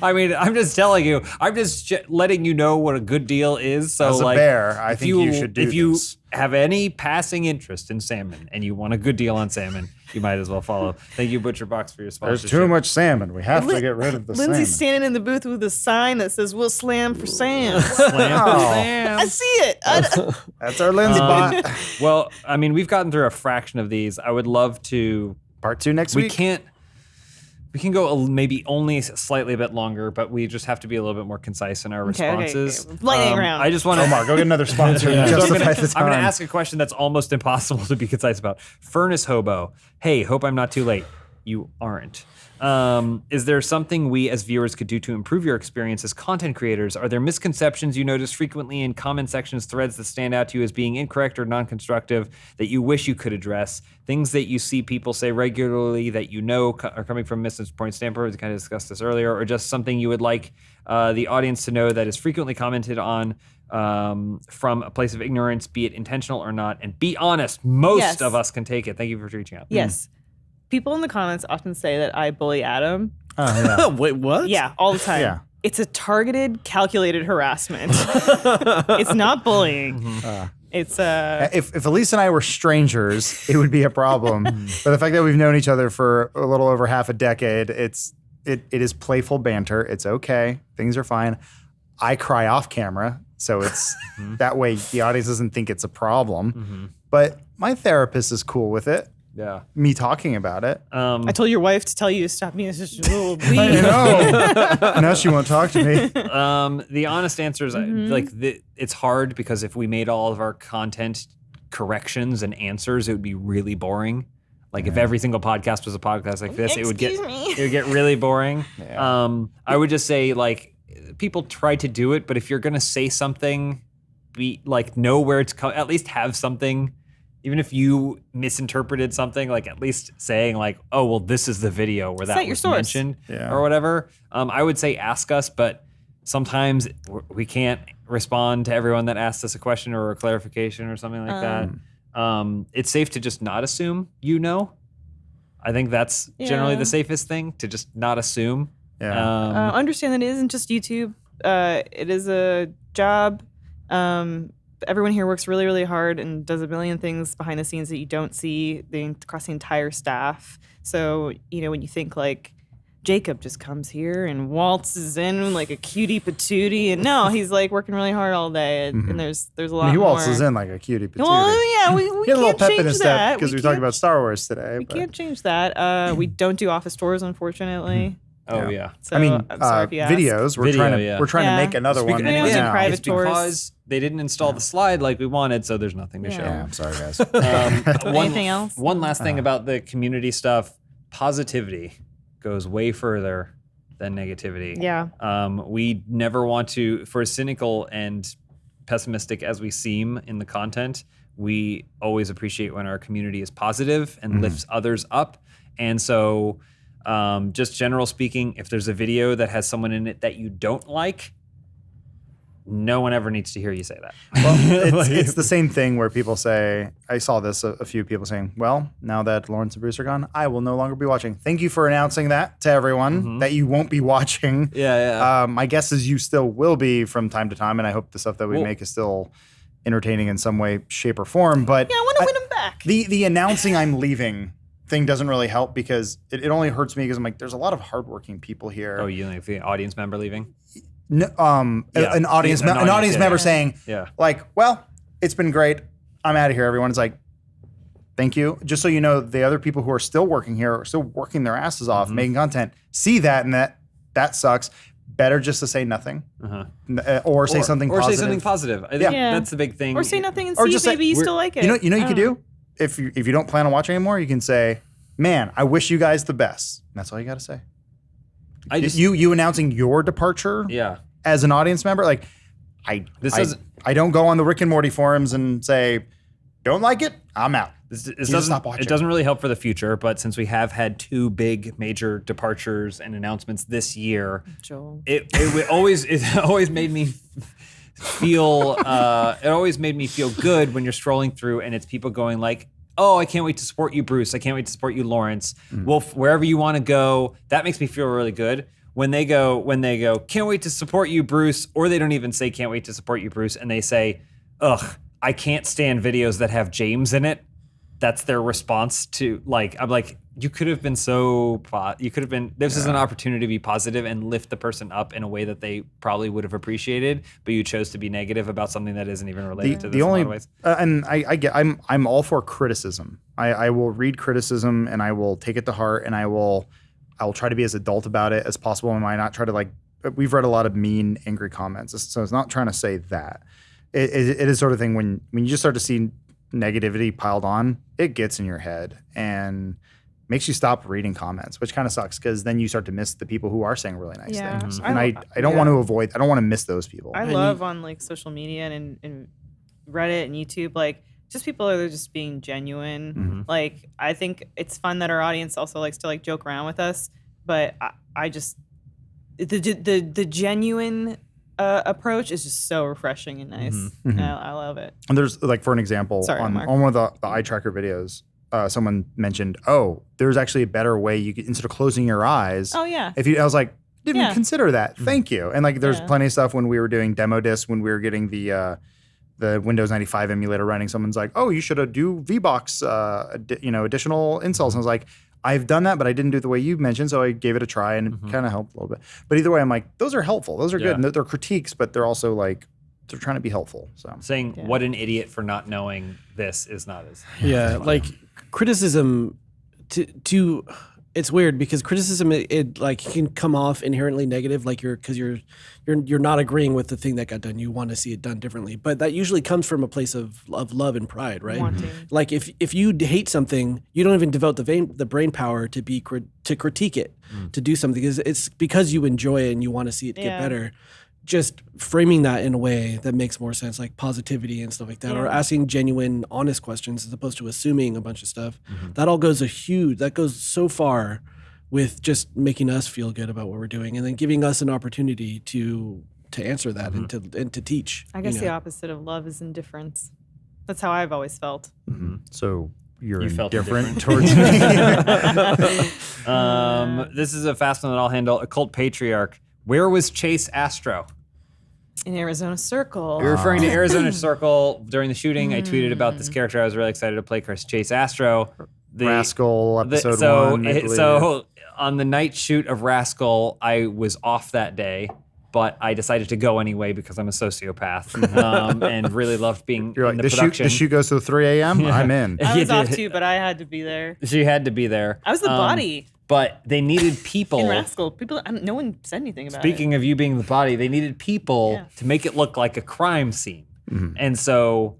A: I mean, I'm just telling you. I'm just letting you know what a good deal is. So,
C: as a bear, I think you should do this.
A: If you have any passing interest in salmon and you want a good deal on salmon, you might as well follow. Thank you, Butcher Box, for your sponsorship.
C: There's too much salmon. We have to get rid of the
D: Lindsay's
C: salmon.
D: standing in the booth with a sign that says, "We'll slam for Sam."
A: Slam for Sam.
D: I see it.
C: That's our Lindsay bot.
A: Well, I mean, we've gotten through a fraction of these. I would love to.
C: Part 2 next week?
A: We can go maybe only slightly a bit longer, but we just have to be a little bit more concise in our responses.
D: Okay. Lightning round.
A: I just want to.
C: Omar, go get another sponsor. And justify the time.
A: I'm going to ask a question that's almost impossible to be concise about. Furnace Hobo. Hey, hope I'm not too late. You aren't. Is there something we as viewers could do to improve your experience as content creators? Are there misconceptions you notice frequently in comment sections, threads that stand out to you as being incorrect or non-constructive that you wish you could address? Things that you see people say regularly that you know are coming from misinformed standpoint, we kind of discussed this earlier, or just something you would like the audience to know that is frequently commented on from a place of ignorance, be it intentional or not, and be honest. Most of us can take it. Thank you for reaching out.
D: Yes. People in the comments often say that I bully Adam.
C: Oh, yeah.
B: Wait, what?
D: Yeah, all the time.
C: Yeah.
D: it's a targeted, calculated harassment. It's not bullying. It's
C: if Elise and I were strangers, it would be a problem. But the fact that we've known each other for a little over half a decade, it is playful banter. It's okay. Things are fine. I cry off camera, so it's that way the audience doesn't think it's a problem. But my therapist is cool with it.
A: Yeah.
C: Me talking about it.
D: I told your wife to tell you to stop being such a little
C: I
D: bleed.
C: know. Now she won't talk to me.
A: The honest answer is it's hard because if we made all of our content corrections and answers, it would be really boring. Like if every single podcast was a podcast like this, it would get really boring.
C: Yeah.
A: I would just say like people try to do it, but if you're gonna say something, be like know where it's at least have something. Even if you misinterpreted something, like at least saying like, oh, well, this is the video where that was mentioned or whatever. I would say ask us, but sometimes we can't respond to everyone that asks us a question or a clarification or something like that. It's safe to just not assume I think that's generally the safest thing, to just not assume.
C: Yeah.
D: Understand that it isn't just YouTube. It is a job. Everyone here works really, really hard and does a million things behind the scenes that you don't see across the entire staff. So, when you think like Jacob just comes here and waltzes in like a cutie patootie, and no, he's like working really hard all day, and there's a lot more.
C: He waltzes in like a cutie patootie.
D: Well, yeah, we
C: He had a
D: can't
C: little pep in
D: change
C: his step
D: that
C: because we talked about Star Wars today.
D: We can't change that. We don't do office tours, unfortunately.
A: Oh yeah.
D: So,
C: I mean,
D: I'm sorry if you asked.
C: videos. We're trying to make another one.
D: Videos and private
A: it's
D: tours.
A: because they didn't install the slide like we wanted, so there's nothing to show.
C: Yeah, I'm sorry, guys.
D: Anything else?
A: One last thing about the community stuff: positivity goes way further than negativity.
D: Yeah.
A: We never want to, for as cynical and pessimistic as we seem in the content, we always appreciate when our community is positive and lifts others up. And so, just general speaking, if there's a video that has someone in it that you don't like, no one ever needs to hear you say that.
C: Well, it's the same thing where people say, I saw this, a few people saying, well, now that Lawrence and Bruce are gone, I will no longer be watching. Thank you for announcing that to everyone, that you won't be watching.
A: Yeah.
C: My guess is you still will be from time to time, and I hope the stuff that we make is still entertaining in some way, shape, or form. But
D: I want to win them back.
C: The announcing I'm leaving thing doesn't really help because it only hurts me because I'm like, there's a lot of hardworking people here.
A: Oh, you like the audience member leaving?
C: No, an audience member saying, like, well, it's been great. I'm out of here, everyone. It's like, thank you. Just so you know, the other people who are still working here are still working their asses off, making content, see that, and that sucks. Better just to say nothing, or say something positive.
A: Or say something positive. I think that's the big thing.
D: Or say nothing and see if maybe you still like it.
C: You know you could do? If you don't plan on watching anymore, you can say, man, I wish you guys the best. And that's all you got to say. You announcing your departure as an audience member, like I don't go on the Rick and Morty forums and say, don't like it, I'm out.
A: It doesn't really help for the future, but since we have had 2 big major departures and announcements this year,
D: Joel.
A: it always made me feel good when you're scrolling through and it's people going like, oh, I can't wait to support you, Bruce. I can't wait to support you, Lawrence. Well, wherever you want to go, that makes me feel really good. When they go, can't wait to support you, Bruce, or they don't even say can't wait to support you, Bruce, and they say, ugh, I can't stand videos that have James in it. That's their response to, like, I'm like, you could have been this is an opportunity to be positive and lift the person up in a way that they probably would have appreciated, but you chose to be negative about something that isn't even related to this in a lot of ways.
C: And I'm all for criticism. I will read criticism and I will take it to heart and I will try to be as adult about it as possible. And I not try to we've read a lot of mean, angry comments. So it's not trying to say that. It is sort of thing when you just start to see negativity piled on, it gets in your head and makes you stop reading comments, which kind of sucks because then you start to miss the people who are saying really nice things. And I don't want to miss those people.
D: I love on like social media and Reddit and YouTube, like just people are just being genuine. Like I think it's fun that our audience also likes to like joke around with us, but I just the genuine approach is just so refreshing and nice. I love it.
C: And there's like, for an example, on one of the eye tracker videos, someone mentioned, oh, there's actually a better way you could, instead of closing your eyes.
D: Oh yeah.
C: I was like, didn't consider that. Thank you. And like, there's plenty of stuff when we were doing demo disc, when we were getting the Windows 95 emulator running. Someone's like, "Oh, you should do VBox, additional installs." And I was like, "I've done that, but I didn't do it the way you mentioned." So I gave it a try, and it kind of helped a little bit. But either way, I'm like, those are helpful. Those are good. And they're critiques, but they're also like, they're trying to be helpful. So
A: saying what an idiot for not knowing this is not as
B: like criticism to it's weird because criticism it like can come off inherently negative, like you're not agreeing with the thing that got done. You want to see it done differently, but that usually comes from a place of love and pride, right?
D: Wanting.
B: Like if you hate something, you don't even develop the brain power to critique it, to do something. It's because you enjoy it and you want to see it get better. Just framing that in a way that makes more sense, like positivity and stuff like that, or asking genuine, honest questions as opposed to assuming a bunch of stuff. That all goes that goes so far with just making us feel good about what we're doing, and then giving us an opportunity to answer that and to teach.
D: I guess the opposite of love is indifference. That's how I've always felt.
C: So you
A: felt
C: indifferent towards me.
A: This is a fast one that I'll handle. Occult Patriarch. Where was Chase Astro?
D: In Arizona Circle.
A: You're referring to Arizona Circle. During the shooting, I tweeted about this character. I was really excited to play Chase Astro.
C: Rascal episode 1. I believe.
A: So on the night shoot of Rascal, I was off that day, but I decided to go anyway because I'm a sociopath and really loved being in the production.
C: The shoot goes to 3 a.m.? I'm in.
D: I was off too, but I had to be there.
A: She had to be there.
D: I was the body.
A: But they needed people.
D: In Rascal, no one said anything about it.
A: Speaking of you being the body, they needed people to make it look like a crime scene. And so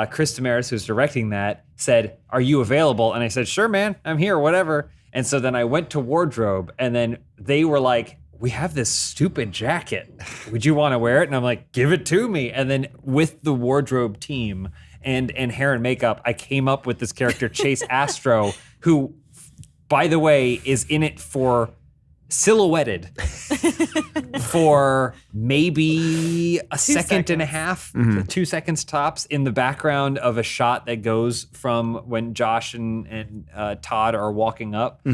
A: Chris Damaris, who's directing that, said, "Are you available?" And I said, "Sure, man. I'm here, whatever." And so then I went to wardrobe, and then they were like, "We have this stupid jacket. Would you want to wear it?" And I'm like, "Give it to me." And then with the wardrobe team and hair and makeup, I came up with this character, Chase Astro, who, by the way, is in it for silhouetted for maybe a second and a half, 2 seconds tops, in the background of a shot that goes from when Josh and Todd are walking up.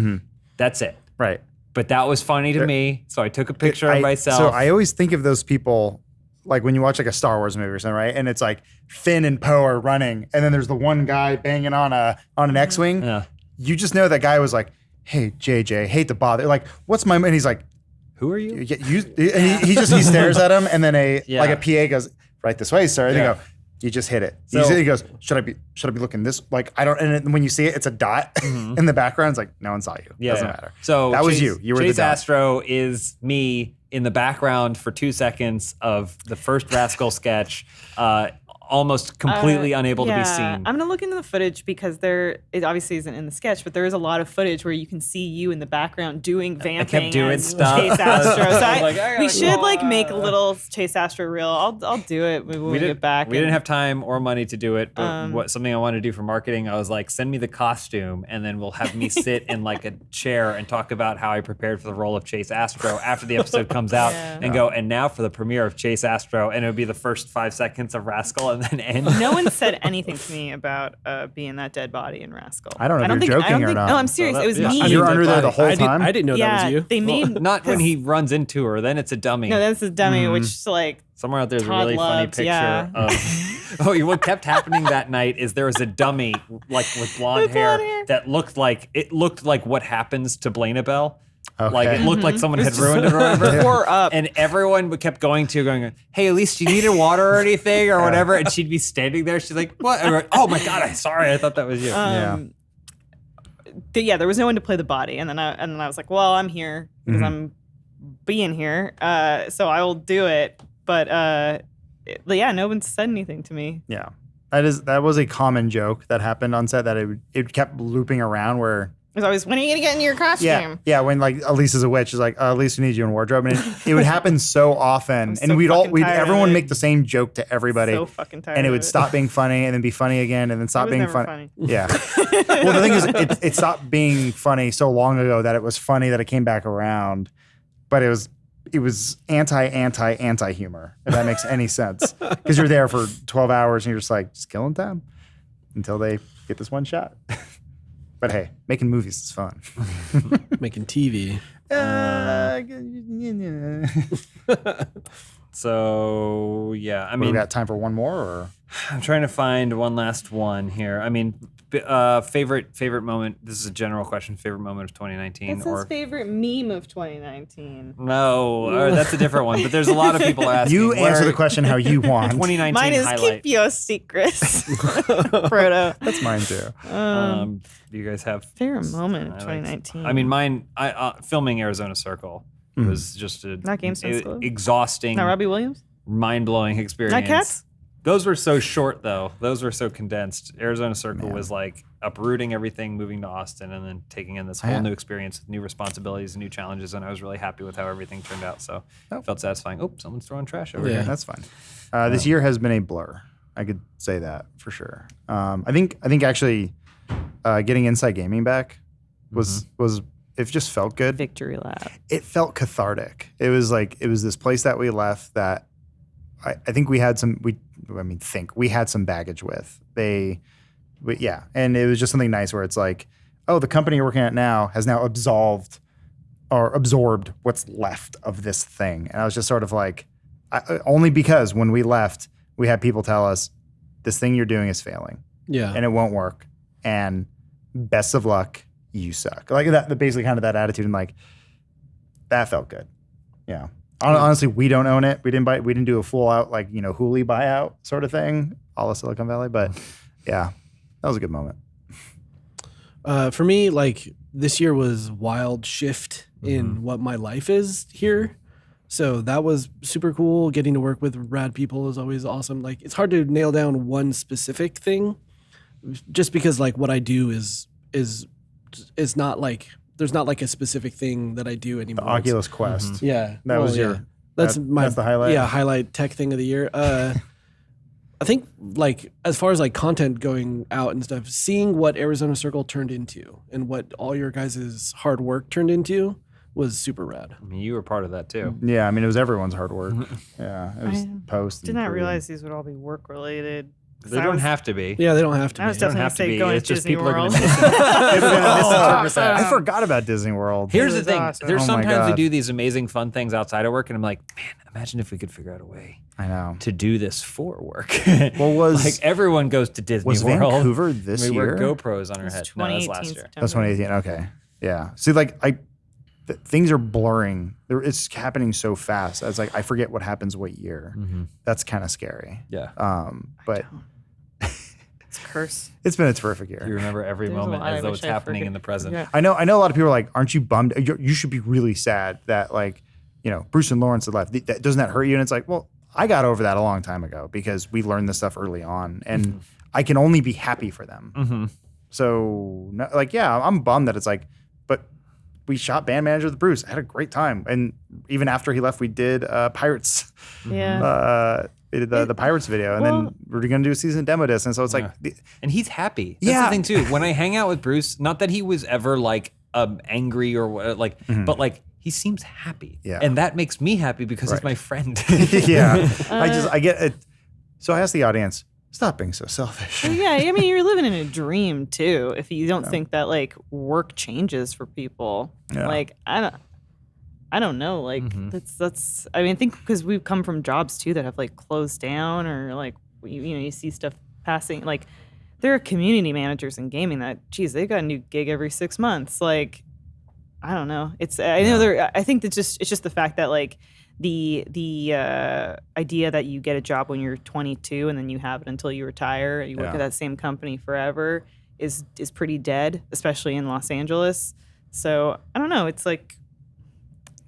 A: That's it.
C: Right.
A: But that was funny to me, so I took a picture of myself.
C: So I always think of those people, like when you watch like a Star Wars movie or something, right? And it's like Finn and Poe are running, and then there's the one guy banging on an X-Wing.
A: Yeah.
C: You just know that guy was like, "Hey, JJ, hate to bother." Like, what's my? And he's like,
A: "Who are you?"
C: And he stares at him, and then a PA goes, "Right this way, sir." And they go, "You just hit it." So, he goes, "Should I be looking this?" Like, I don't. And when you see it, it's a dot in the background. It's like, no one saw you. Doesn't matter.
A: So
C: that was you. You were
A: Chase
C: the dot.
A: Astro is me in the background for 2 seconds of the first Rascal sketch. Almost completely unable to be seen.
D: I'm going to look into the footage because it obviously isn't in the sketch, but there is a lot of footage where you can see you in the background doing vamping.
A: I kept doing
D: as
A: stuff.
D: Chase Astro. So we should
A: go
D: make a little Chase Astro reel. I'll do it when we get back.
A: We didn't have time or money to do it, but something I wanted to do for marketing, I was like, send me the costume, and then we'll have me sit in like a chair and talk about how I prepared for the role of Chase Astro after the episode comes out, and go, and now for the premiere of Chase Astro, and it would be the first 5 seconds of Rascal, and then end.
D: No one said anything to me about being that dead body in Rascal.
C: I don't know if you're joking or not.
D: No, I'm serious. It was me.
C: You're under there the whole time?
B: I didn't know that was you.
D: They made
A: not when he runs into her. Then it's a dummy.
D: No, that's a dummy, which like
A: somewhere out there's a
D: Todd
A: really
D: loved,
A: funny picture of. What kept happening that night is there was a dummy like with blonde hair that looked like what happens to Blaina Bell.
C: Okay.
A: Like it looked like someone had ruined it or whatever.
D: Tore up.
A: And everyone kept going, "Hey, at least you needed water or anything or whatever." And she'd be standing there. She's like, "What?" And oh my God, I'm sorry. I thought that was you.
D: There was no one to play the body, and then I was like, "Well, I'm here because I'm being here, so I will do it." But no one said anything to me.
C: Yeah, that was a common joke that happened on set, that it kept looping around where.
D: It was always, "When are you gonna get into your costume?"
C: Yeah. When like Elise is a witch, is like, "Elise, we need you in wardrobe," and it would happen so often, and everyone make the same joke to everybody.
D: So fucking tired.
C: And it would stop being funny, and then be funny again, and then stop being funny. Yeah. Well, the thing is, it stopped being funny so long ago that it was funny that it came back around, but it was anti humor. If that makes any sense, because you're there for 12 hours and you're just killing time until they get this one shot. But hey, making movies is fun.
B: Making TV.
A: So yeah, I
C: We
A: mean,
C: got time for one more, or
A: I'm trying to find one last one here. I mean, favorite moment. This is a general question. Favorite moment of 2019,
D: It says favorite meme of 2019.
A: no, that's a different one. But there's a lot of people asking.
C: you answer the question how you want.
A: 2019
D: Mine is
A: highlight.
D: keep your secrets, Frodo.
C: That's mine too.
A: Do you guys have
D: Favorite moment of
A: highlights?
D: 2019.
A: I mean, mine. Filming Arizona Circle was just a
D: Not Game Sense Club?
A: exhausting,
D: Not Robbie Williams.
A: mind-blowing experience.
D: Not Cats.
A: Those were so short, though. Those were so condensed. Arizona Circle was like uprooting everything, moving to Austin, and then taking in this whole new experience with new responsibilities and new challenges. And I was really happy with how everything turned out. So it felt satisfying. Oh, someone's throwing trash over here.
C: That's fine. This year has been a blur. I could say that for sure. I think actually getting Inside Gaming back was it just felt good.
D: Victory lap.
C: It felt cathartic. It was this place that we left that I think we had some we had some baggage with. And it was just something nice where it's like, oh, the company you're working at now has now absorbed what's left of this thing. And I was just sort of like, only because when we left, we had people tell us, this thing you're doing is failing.
B: Yeah.
C: And it won't work. And best of luck, you suck. Like that, basically kind of that attitude, and like, that felt good. Yeah. Honestly, we don't own it. We didn't do a full out Huli buyout sort of thing, a la Silicon Valley. But yeah, that was a good moment.
B: For me, like this year was wild shift in what my life is here. So that was super cool. Getting to work with rad people is always awesome. Like it's hard to nail down one specific thing, just because like what I do is not like. There's not like a specific thing that I do anymore.
C: The Oculus Quest.
B: Yeah.
C: That was your...
B: That's
C: that's the highlight?
B: Yeah, highlight tech thing of the year. I think like as far as like content going out and stuff, seeing what Arizona Circle turned into and what all your guys' hard work turned into was super rad.
A: I mean, you were part of that too.
C: Yeah, I mean, it was everyone's hard work. Yeah, it was post.
D: Did not realize these would all be work related.
A: They don't have to be.
B: Yeah, they don't have to
D: I was
B: be.
A: They don't
D: definitely
A: have to
D: say
A: be.
D: going
A: It's
D: to
A: just
D: Disney
A: people are going
D: World.
A: to
C: I forgot about Disney World.
A: Here's the
D: was
A: thing.
D: awesome.
A: There's
C: Oh my
A: sometimes we
C: God.
A: do these amazing fun things outside of work, and I'm like, man, imagine if we could figure out a way
C: I know.
A: to do this for work.
C: Well, was
A: like everyone goes to Disney
C: was
A: World.
C: Vancouver this
A: we
C: year?
A: wear GoPros on our head. No, that's
D: 2018
A: last year.
C: That's 2018. Okay. Yeah. See, like things are blurring. It's happening so fast. It's like I forget what happens what year. That's kind of scary.
A: Yeah.
C: But
D: It's a curse.
C: it's been a terrific year.
A: You remember every
D: There's a
A: moment
D: lot I
A: as though
D: wish
A: it's
D: I
A: happening
D: forget-
A: in the present.
D: forget.
C: I know a lot of people are like, aren't you bummed? You should be really sad that like, Bruce and Lawrence had left. Doesn't that hurt you? And it's like, well, I got over that a long time ago because we learned this stuff early on, and I can only be happy for them. So I'm bummed that it's like, but we shot Band Manager with Bruce. I had a great time. And even after he left, we did Pirates.
D: Yeah.
C: We did the Pirates video, and then we're going to do a season demo disc. And so it's like,
A: And he's happy. That's the thing too. When I hang out with Bruce, not that he was ever like angry or what, like, but like he seems happy.
C: Yeah.
A: And that makes me happy because he's my friend.
C: yeah, I get it. So I asked the audience, stop being so selfish.
D: Well, yeah, I mean, you're living in a dream too. If you don't think that like work changes for people,
C: Yeah.
D: like I don't know. Like that's. I mean, I think because we've come from jobs too that have like closed down or like you see stuff passing. Like there are community managers in gaming that, geez, they got a new gig every 6 months. Like I don't know. I know I think it's just the fact that like the idea that you get a job when you're 22 and then you have it until you retire, you work at that same company forever is pretty dead, especially in Los Angeles. So I don't know. It's like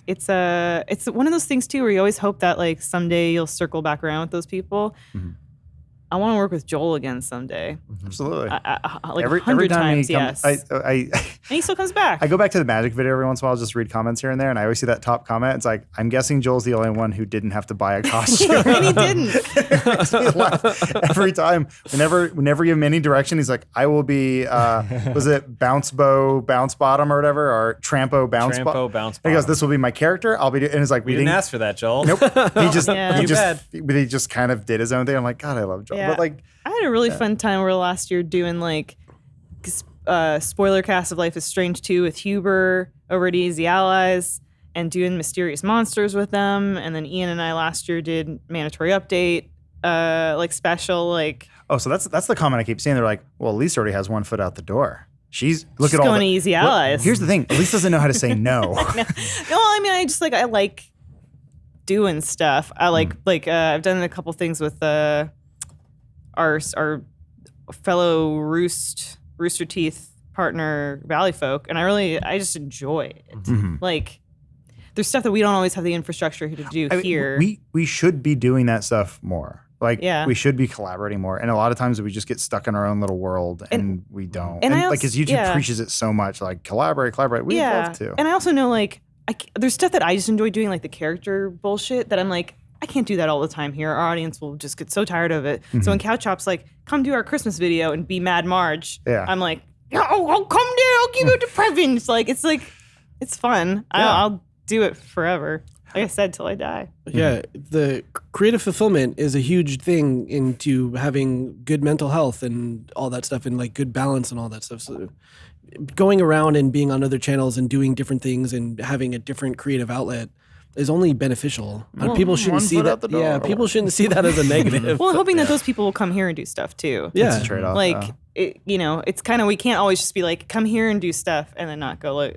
D: it's one of those things too where you always hope that like someday you'll circle back around with those people. I want to work with Joel again someday.
C: Absolutely.
D: Like
C: every
D: 100
C: time
D: times,
C: he comes,
D: yes.
C: I
D: And he still comes back.
C: I go back to the Magic video every once in a while, just read comments here and there, and I always see that top comment. It's like, I'm guessing Joel's the only one who didn't have to buy a costume.
D: And he didn't.
C: It makes me laugh every time. Whenever you give him any direction, he's like, I will be, was it Bounce Bow, Bounce Bottom or whatever, or Trampo, Bounce
A: Trampo, Bounce
C: And he goes,
A: Bottom.
C: this will be my character. I'll be, and it's like,
A: We didn't ask for that, Joel.
C: Nope. He just,
D: Yeah.
C: he
A: Too
C: just, he just kind of did his own thing. I'm like, God, I love Joel.
D: Yeah.
C: But like,
D: I had a really fun time over last year doing like, 'cause spoiler cast of Life is Strange 2 with Huber over at Easy Allies and doing Mysterious Monsters with them. And then Ian and I last year did Mandatory Update, special, like.
C: Oh, so that's the comment I keep seeing. They're like, well, Elise already has one foot out the door. She's look
D: She's
C: at all
D: going
C: the
D: to Easy Allies.
C: Here's the thing. Elise doesn't know how to say no.
D: No, I mean, I just I like doing stuff. I I've done a couple things with our fellow Rooster Teeth partner Valley Folk, and I just enjoy it.
C: Mm-hmm.
D: Like, there's stuff that we don't always have the infrastructure to do here.
C: We should be doing that stuff more.
D: Yeah.
C: We should be collaborating more. And a lot of times we just get stuck in our own little world and we don't.
D: And
C: because YouTube preaches it so much, like collaborate. We'd love to.
D: And I also know there's stuff that I just enjoy doing, like the character bullshit that I'm like, I can't do that all the time here. Our audience will just get so tired of it. So when Cow Chop's like, come do our Christmas video and be Mad Marge, I'm like, oh, come there, I'll give you the presents. It's fun. I'll do it forever. Like I said, till I die.
B: Yeah, the creative fulfillment is a huge thing into having good mental health and all that stuff, and like good balance and all that stuff. So going around and being on other channels and doing different things and having a different creative outlet is only beneficial. People shouldn't see that. Yeah, people shouldn't see that as a negative.
D: Well, hoping that those people will come here and do stuff too.
B: Yeah,
C: it's a trade-off.
D: It's kind of, we can't always just be like, come here and do stuff and then not go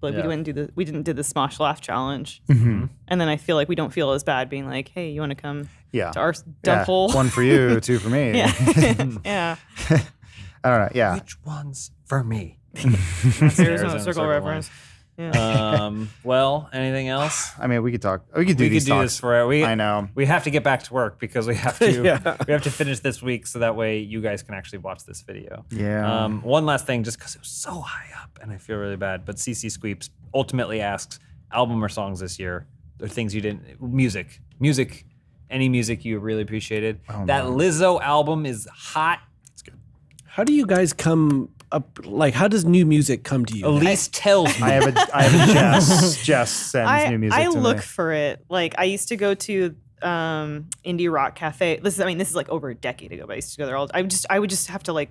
D: we didn't do the Smosh Laugh challenge, and then I feel like we don't feel as bad being like, hey, you want to come to our dump hole?
C: One for you, two for me.
D: Yeah.
C: I don't know. Yeah.
A: Which one's for me?
D: Arizona Circle reference. Yeah.
A: Well, anything else?
C: I mean, we could talk. We could do
A: this forever.
C: I know.
A: We have to get back to work because we have to. We have to finish this week so that way you guys can actually watch this video.
C: Yeah.
A: One last thing, just because it was so high up, and I feel really bad. But CC Squeeps ultimately asks, album or songs this year, or things you didn't. Music. Any music you really appreciated. That Lizzo album is hot.
C: It's good.
B: How do you guys come up? Like, how does new music come to you?
A: Elise tells me.
C: I have a Jess sends new music to me.
D: I look for it. Like, I used to go to indie rock cafe. This is like over a decade ago, but I used to go there all. I would just have to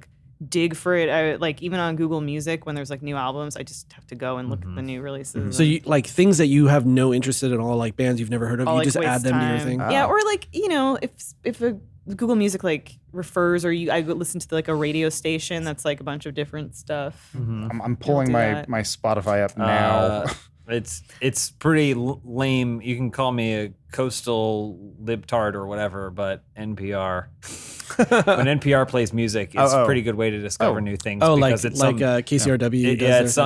D: dig for it. Even on Google Music when there's new albums, I just have to go and look at the new releases.
B: So you like things that you have no interest in at all, like bands you've never heard of, you just add them to your thing.
D: Yeah, or if a Google Music refers, or I go listen to a radio station that's a bunch of different stuff.
C: I'm pulling my Spotify up now.
A: It's pretty lame. You can call me a coastal libtard or whatever, but NPR. When NPR plays music, it's a pretty good way to discover new things.
B: Because
A: it's
B: KCRW.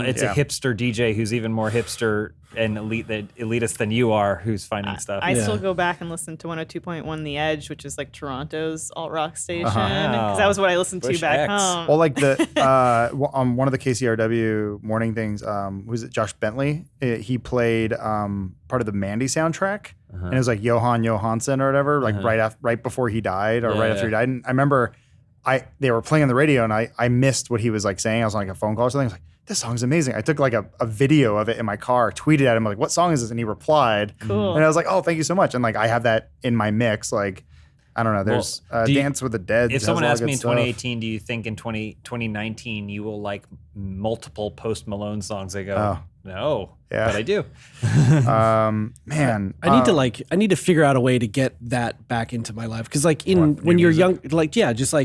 A: It's a hipster DJ who's even more hipster and elitist than you are, who's finding stuff.
D: I still go back and listen to 102.1 The Edge, which is Toronto's alt rock station, because that was what I listened to back home.
C: Well, on one of the KCRW morning things, was it Josh Bentley? He played part of the Mandy soundtrack. And it was Johan Johansson or whatever, right before he died or after he died. And I remember they were playing on the radio and I missed what he was saying. I was on a phone call or something. I was like, this song's amazing. I took a video of it in my car, tweeted at him what song is this? And he replied.
D: Cool.
C: And I was like, oh, thank you so much. And I have that in my mix. I don't know. There's Dance with the Dead.
A: If someone asked me in 2018, do you think in 2019 you will like multiple Post Malone songs? I go, no, but I do.
C: Man,
B: I need to figure out a way to get that back into my life because when you're young, just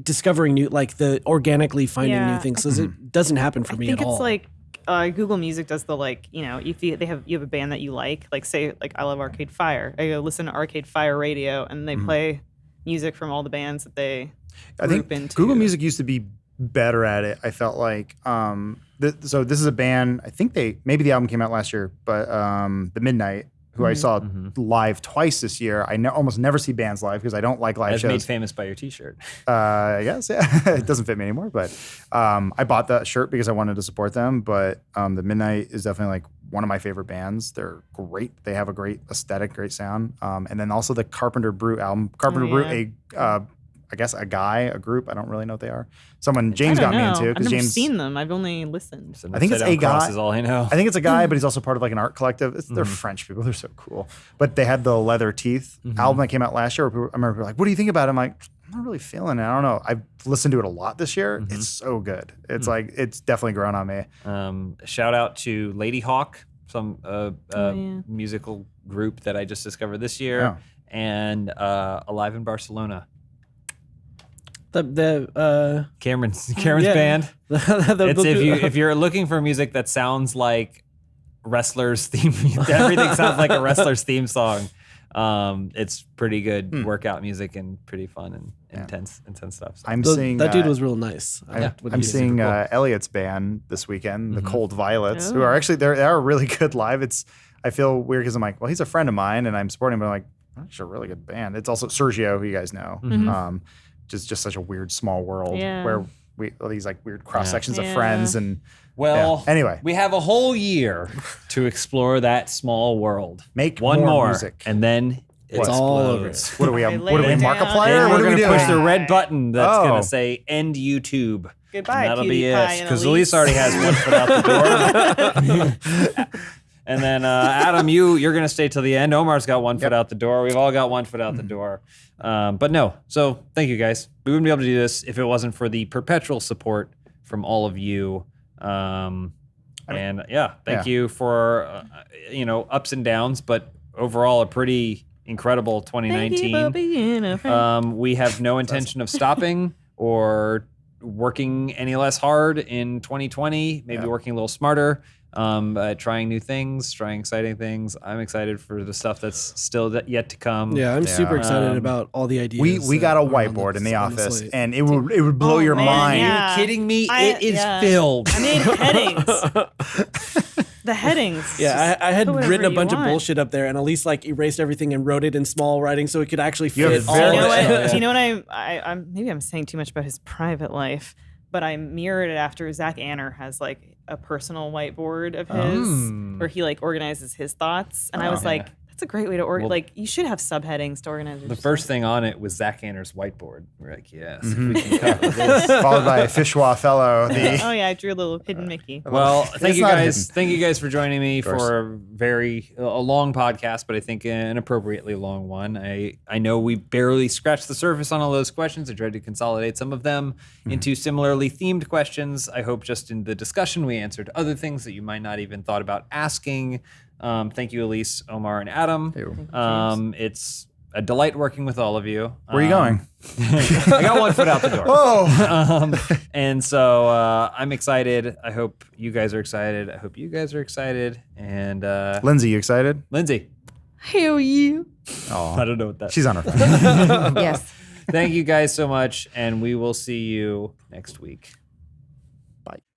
B: discovering new, the organically finding new things. It doesn't happen for me at all.
D: I think it's Google Music does the if you have a band that you like say I love Arcade Fire. I go listen to Arcade Fire radio and they play music from all the bands that they group into.
C: Google Music used to be better at it. I felt so this is a band, I think maybe the album came out last year, but The Midnight, who I saw live twice this year. I almost never see bands live because I don't like live shows.
A: Made famous by your t-shirt.
C: Yes, yeah. It doesn't fit me anymore, but I bought that shirt because I wanted to support them. But The Midnight is definitely one of my favorite bands. They're great. They have a great aesthetic, great sound. And then also the Carpenter Brute album. Carpenter Brute, I guess a group. I don't really know what they are. James got me into.
D: I've never seen them. I've only listened.
C: I think it's a guy.
A: Is all I know.
C: I think it's a guy, but he's also part of an art collective. They're French people. They're so cool. But they had the Leather Teeth album that came out last year. I remember people were like, what do you think about it? I'm like, not really feeling it. I don't know. I've listened to it a lot this year. It's so good. It's like, it's definitely grown on me.
A: Shout out to Lady Hawk, some musical group that I just discovered this year, and Alive in Barcelona. Cameron's band. If you're looking for music that sounds like wrestlers theme, everything sounds like a wrestler's theme song. It's pretty good workout music and pretty fun and intense stuff. So.
C: I'm seeing
B: that dude was real nice.
C: I'm seeing Elliot's band this weekend, the Cold Violets, who are actually they're really good live. I feel weird because I'm like, well, he's a friend of mine and I'm supporting him, but I'm like, that's actually a really good band. It's also Sergio, who you guys know. Just such a weird small world where all these like weird cross sections of friends and anyway,
A: we have a whole year to explore that small world.
C: Make
A: one more
C: music,
A: and then it's all over.
C: What are we? What are we? Markiplier?
A: We're going to push the red button that's going to say "End YouTube."
D: Goodbye,
A: and that'll be
D: PewDiePie
A: it. Because Elise already has one foot out the door. And then Adam, you're going to stay till the end. Omar's got one foot out the door. We've all got one foot out the door. But no, so thank you guys. We wouldn't be able to do this if it wasn't for the perpetual support from all of you. Thank you for ups and downs, but overall a pretty incredible 2019.
D: Thank you for being a friend.
A: We have no intention of stopping or working any less hard in 2020. Maybe working a little smarter. Trying new things, trying exciting things. I'm excited for the stuff that's still yet to come.
B: Yeah, I'm super excited about all the ideas.
C: We got a whiteboard in the office, and it would blow your mind.
A: Are you kidding me? It is filled.
D: I made headings. The headings.
B: Yeah, I had written a bunch of bullshit up there, and Elise like erased everything and wrote it in small writing so it could actually fit all of it.
D: Do you know what I'm maybe I'm saying too much about his private life, but I mirrored it after Zach Anner has like a personal whiteboard of his where he like organizes his thoughts. And I was like, that's a great way to organize. Like, you should have subheadings to organize your
A: The first thing on it was Zach Anner's whiteboard. We're like, yes,
C: Mm-hmm.
A: we can cover this.
C: Followed by a Fishwa fellow.
D: Oh yeah, I drew a little hidden Mickey.
A: Well, thank
C: It's
A: you
C: not
A: guys.
C: hidden.
A: Thank you guys for joining me for a long podcast, but I think an appropriately long one. I know we barely scratched the surface on all those questions. I tried to consolidate some of them into similarly themed questions. I hope just in the discussion we answered other things that you might not even thought about asking. Thank you, Elise, Omar, and Adam. It's a delight working with all of you.
C: Where are you going?
A: I got one foot out the door.
C: Oh,
A: And so I'm excited. I hope you guys are excited. I hope you guys are excited. And
C: Lindsay, you excited?
A: Lindsay.
E: Hell you.
C: Oh,
A: I don't know what that.
C: she's on her phone.
E: Yes.
A: Thank you guys so much, and we will see you next week.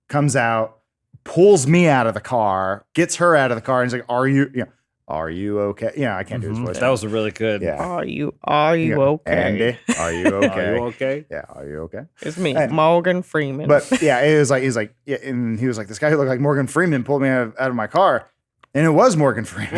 C: Comes out, pulls me out of the car, gets her out of the car, and he's like, "Are you okay?" Yeah, I can't do his voice.
A: That was a really good.
C: Yeah.
F: Are you okay?
C: Andy, are you okay?
A: Are you okay?
C: Yeah, are you okay?
F: It's me,
C: And-
F: Morgan Freeman.
C: But yeah, he's like, yeah, and he was like, this guy who looked like Morgan Freeman pulled me out of my car, and it was Morgan Freeman.